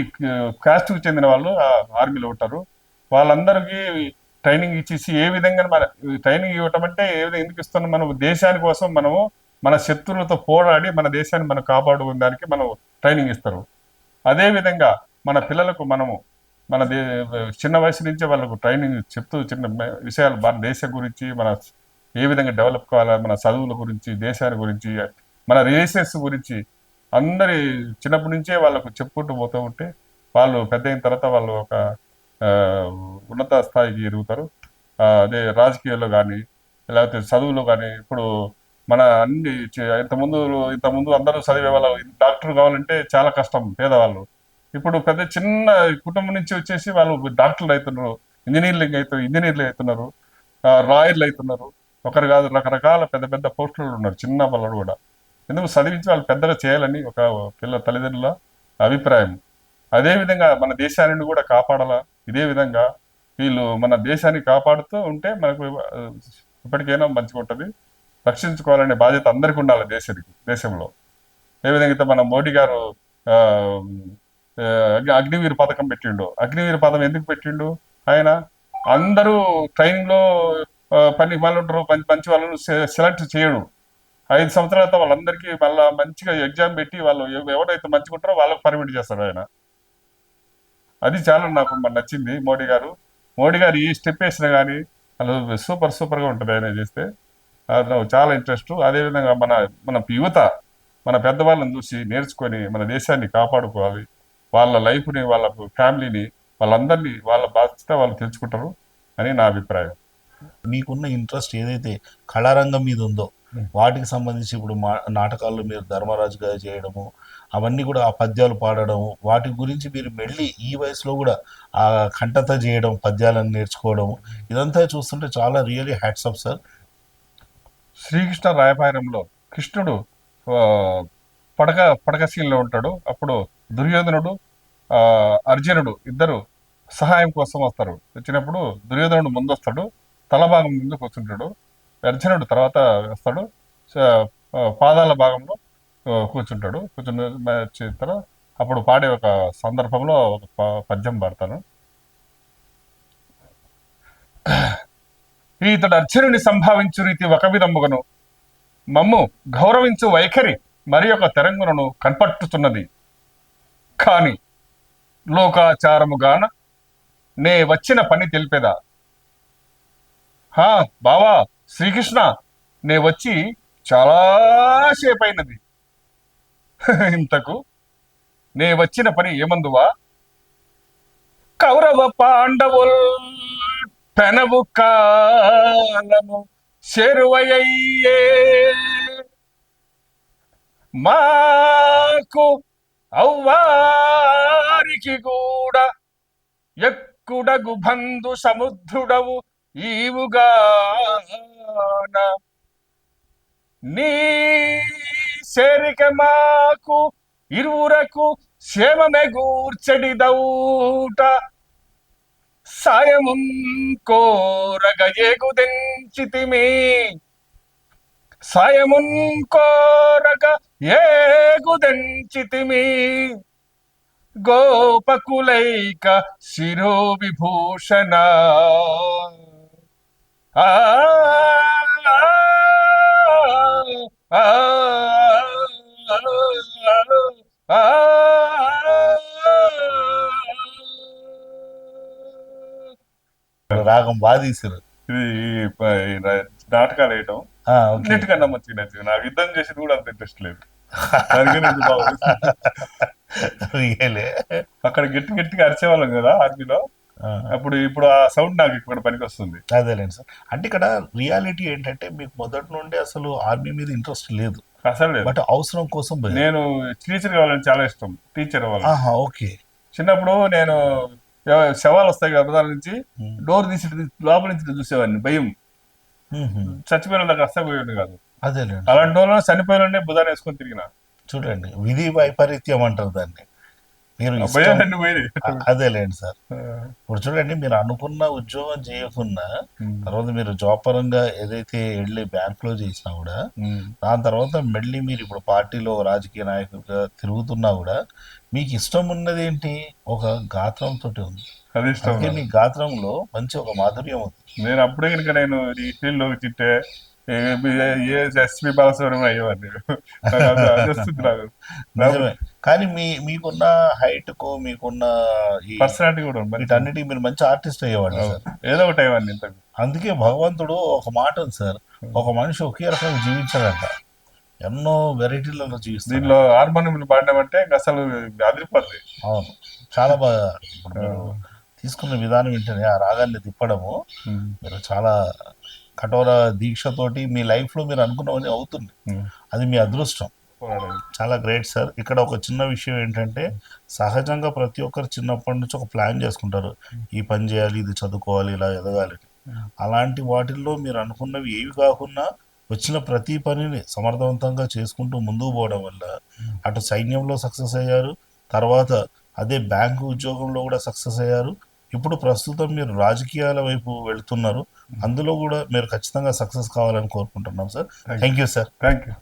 Speaker 2: కాస్ట్కు చెందిన వాళ్ళు ఆర్మీలో ఉంటారు. వాళ్ళందరికీ ట్రైనింగ్ ఇచ్చేసి ఏ విధంగా మన ట్రైనింగ్ ఇవ్వటం అంటే ఏ విధంగా ఎందుకు ఇస్తున్నాం, మనం దేశాని కోసం మనము మన శత్రువులతో పోరాడి మన దేశాన్ని మనం కాపాడుకోవడానికి మనం ట్రైనింగ్ ఇస్తారు. అదే విధంగా మన పిల్లలకు మనము మన చిన్న వయసు నుంచే వాళ్ళకు ట్రైనింగ్ చెప్తూ చిన్న విషయాలు మన దేశం గురించి, మన ఏ విధంగా డెవలప్ కావాలా, మన చదువుల గురించి, దేశాన్ని గురించి, మన రిలేషన్స్ గురించి అందరి చిన్నప్పటి నుంచే వాళ్ళకు చెప్పుకుంటూ పోతూ ఉంటే వాళ్ళు పెద్ద అయిన తర్వాత వాళ్ళు ఒక ఆ, ఉన్నత స్థాయికి ఎదుగుతారు. అదే రాజకీయాల్లో కానీ లేకపోతే చదువులో కానీ. ఇప్పుడు మన అన్ని ఇంతకుముందు అందరూ చదివే వాళ్ళు డాక్టర్ కావాలంటే చాలా కష్టం పేదవాళ్ళు. ఇప్పుడు పెద్ద చిన్న కుటుంబం నుంచి వచ్చేసి వాళ్ళు డాక్టర్లు అవుతున్నారు, ఇంజనీర్లు అవుతున్నారు, లాయర్లు అవుతున్నారు. ఒకరు కాదు, రకరకాల పెద్ద పెద్ద పోస్టులు ఉన్నారు చిన్న పిల్లలు కూడా. ఎందుకు చదివించి వాళ్ళు పెద్దగా చేయాలని ఒక తల్లిదండ్రుల అభిప్రాయం. అదేవిధంగా మన దేశాన్ని కూడా కాపాడాలా. ఇదే విధంగా వీళ్ళు మన దేశాన్ని కాపాడుతూ ఉంటే మనకు ఇప్పటికైనా మంచిగా ఉంటుంది. రక్షించుకోవాలనే బాధ్యత అందరికీ ఉండాలి దేశంలో. ఏ విధంగా అయితే మన మోడీ గారు ఆ, ఆ, అగ్నివీర్ పథకం పెట్టిండు. అగ్నివీర్ పథకం ఎందుకు పెట్టిండు? ఆయన అందరూ ట్రైనింగ్ లో పని వాళ్ళు ఉంటారు, మంచి వాళ్ళను సెలెక్ట్ చేయడు. 5 సంవత్సరాల తర్వాత వాళ్ళందరికీ మళ్ళీ మంచిగా ఎగ్జామ్ పెట్టి వాళ్ళు ఎవరైతే మంచిగా ఉంటారో వాళ్ళకి పర్మిట్ చేస్తారు ఆయన. అది చాలా నాకు నచ్చింది మోడీ గారు ఈ స్టెప్ వేసినా కానీ అసలు సూపర్గా ఉంటుంది ఆయన చేస్తే. అది నాకు చాలా ఇంట్రెస్ట్. అదేవిధంగా మన మన యువత మన పెద్దవాళ్ళని చూసి నేర్చుకొని మన దేశాన్ని కాపాడుకోవాలి. వాళ్ళ లైఫ్ని, వాళ్ళ ఫ్యామిలీని, వాళ్ళందరినీ వాళ్ళ బాధ్యత వాళ్ళు తెలుసుకుంటారు అని నా అభిప్రాయం.
Speaker 1: మీకున్న ఇంట్రెస్ట్ ఏదైతే కళారంగం మీద ఉందో వాటికి సంబంధించి ఇప్పుడు నాటకాల్లో మీరు ధర్మరాజు గారు చేయడము, అవన్నీ కూడా ఆ పద్యాలు పాడడం, వాటి గురించి మీరు మళ్ళీ ఈ వయసులో కూడా ఆ కంఠత చేయడం, పద్యాలను నేర్చుకోవడం, ఇదంతా చూస్తుంటే చాలా really hats off sir.
Speaker 2: Srikrishna రాయబారంలో కృష్ణుడు ఆ, పడక సీన్లో ఉంటాడు. అప్పుడు దుర్యోధనుడు, అర్జునుడు ఇద్దరు సహాయం కోసం వస్తారు. వచ్చినప్పుడు దుర్యోధనుడు ముందు వస్తాడు, తలభాగం ముందు కూర్చుంటాడు. అర్జునుడు తర్వాత వస్తాడు, పాదాల భాగంలో కూర్చుంటాడు. కూర్చున్న అప్పుడు పాడే ఒక సందర్భంలో ఒక పద్యం పాడతాను. ఈతడు అర్జునుని సంభావించు రీతి ఒక విధముగను, మమ్ము గౌరవించు వైఖరి మరి ఒక తెరంగునను కనపట్టుతున్నది. కాని లోకాచారముగాన నే వచ్చిన పని తెలిపేదా. హా బావా శ్రీకృష్ణ, నే వచ్చి చాలాసేపు అయినది. ఇంతకు నే వచ్చిన పని ఏమందువా? కౌరవ పాండవుల్ పెనవు కాలము చెరువయ్యే, మాకు అవ్వారికి కూడా ఎక్కుడగు బంధు సముద్రుడవు ఈవుగాన, నీ చేరిక మాకు ఇరువురకు క్షేమమే గూర్చడిదౌట, సాయమున్ కోరగ ఏగుదెంచితిమి, సాయమున్ కోరగ ఏగుదెంచితిమి, గోపకులైక శిరో విభూషణ. ఆ
Speaker 1: రాగం బాగా తీసారు.
Speaker 2: ఇది నాటకాలు వేయటం అన్నిటికన్నా మంచిగా నచ్చింది. నాకు యుద్ధం చేసేది కూడా అంత ఇంట్రెస్ట్ లేదు. అక్కడ గట్టిగా అరిచేవాళ్ళం కదా ఆర్మీలో. ఇప్పుడు ఆ సౌండ్ నాకు ఇక్కడ పనికి వస్తుంది.
Speaker 1: అదేలేండి సార్. అంటే ఇక్కడ రియాలిటీ ఏంటంటే మీకు మొదటి నుండి అసలు ఆర్మీ మీద ఇంట్రెస్ట్ లేదు
Speaker 2: అసలు లేదు,
Speaker 1: బట్ అవసరం కోసం
Speaker 2: నేను టీచర్ కావాలని చాలా ఇష్టం. టీచర్ అవ్వాలి.
Speaker 1: ఓకే.
Speaker 2: చిన్నప్పుడు నేను శవాలు వస్తాయి కదా ప్రధాన నుంచి, డోర్ తీసి లోపల నుంచి చూసేవాడిని. భయం, చచ్చిపోయిన దాకా అస్తపోయేది కాదు. అలాంటి వాళ్ళు చనిపోయిన భుజాన్ని వేసుకొని తిరిగిన.
Speaker 1: చూడండి, విధి వైపరీత్యం అంటారు దాన్ని. మీరు
Speaker 2: ఆ
Speaker 1: ఇష్టం
Speaker 2: భయాలన్నీ పోయినాయి.
Speaker 1: అదేలేండి సార్.
Speaker 2: ఆ,
Speaker 1: ఇప్పుడు చూడండి, మీరు అనుకున్న ఉద్యోగం చేయకున్నా
Speaker 2: ఉమ్,
Speaker 1: తర్వాత మీరు జాబ్ పరంగా ఏదైతే వెళ్ళి బ్యాంక్లో చేసినా కూడా
Speaker 2: ఉమ్.
Speaker 1: దాని తర్వాత మళ్ళీ మీరు ఇప్పుడు పార్టీలో రాజకీయ నాయకుడిగా తిరుగుతున్నా కూడా మీకు ఇష్టం ఉన్నది ఏంటి, ఒక గాత్రంతో ఉంది.
Speaker 2: అది ఇష్టం
Speaker 1: అందుకే
Speaker 2: నాకు.
Speaker 1: మీ గాత్రంలో మంచి ఒక మాధుర్యం ఉంది.
Speaker 2: నేను అప్పుడే కనుక నేను ఈ ఫీల్డ్ లోకి చిట్టే ఎస్పి బాలసుబ్రహ్మణ్యం అయ్యేవాడిని నేను. నాకు అది వస్తుంది నాకు.
Speaker 1: నిజమే. కానీ మీకున్న హైట్కు మీకున్న ఈ
Speaker 2: పర్సనాలిటీ కూడా ఉంది మంచి.
Speaker 1: వీటన్నిటికి మీరు మంచి ఆర్టిస్ట్ అయ్యేవాళ్ళు సార్.
Speaker 2: ఏదో ఒకటి అయ్యేవాడిని ఇంతకు.
Speaker 1: అందుకే భగవంతుడు ఒక మాట ఉంది సార్, ఒక మనిషి ఒకే రకంగా జీవించాడంట, ఎన్నో వెరైటీలలో జీవిస్తాడు.
Speaker 2: దీనిలో హార్మోనియం పాడినామంటే ఇంక అసలు అదిరిపోద్ది.
Speaker 1: అవును, చాలా బాగా. ఇప్పుడు మీరు తీసుకున్న విధానం ఏంటనే ఆ రాగాన్ని తిప్పడము, మీరు చాలా కఠోర దీక్షతోటి మీ లైఫ్లో మీరు అనుకున్నవన్నీ అవుతుంది. అది మీ అదృష్టం. చాలా గ్రేట్ సార్. ఇక్కడ ఒక చిన్న విషయం ఏంటంటే, సహజంగా ప్రతి ఒక్కరు చిన్నప్పటి నుంచి ఒక ప్లాన్ చేసుకుంటారు, ఈ పని చేయాలి, ఇది చదువుకోవాలి, ఇలా ఎదగాలి. అలాంటి వాటిల్లో మీరు అనుకున్నవి ఏవి కాకుండా వచ్చిన ప్రతి పనిని సమర్థవంతంగా చేసుకుంటూ ముందుకు పోవడం వల్ల అటు సైన్యంలో సక్సెస్ అయ్యారు, తర్వాత అదే బ్యాంకు ఉద్యోగంలో కూడా సక్సెస్ అయ్యారు, ఇప్పుడు ప్రస్తుతం మీరు రాజకీయాల వైపు వెళుతున్నారు. అందులో కూడా మీరు ఖచ్చితంగా సక్సెస్ కావాలని కోరుకుంటున్నాం sir. Thank you sir.
Speaker 2: Thank you.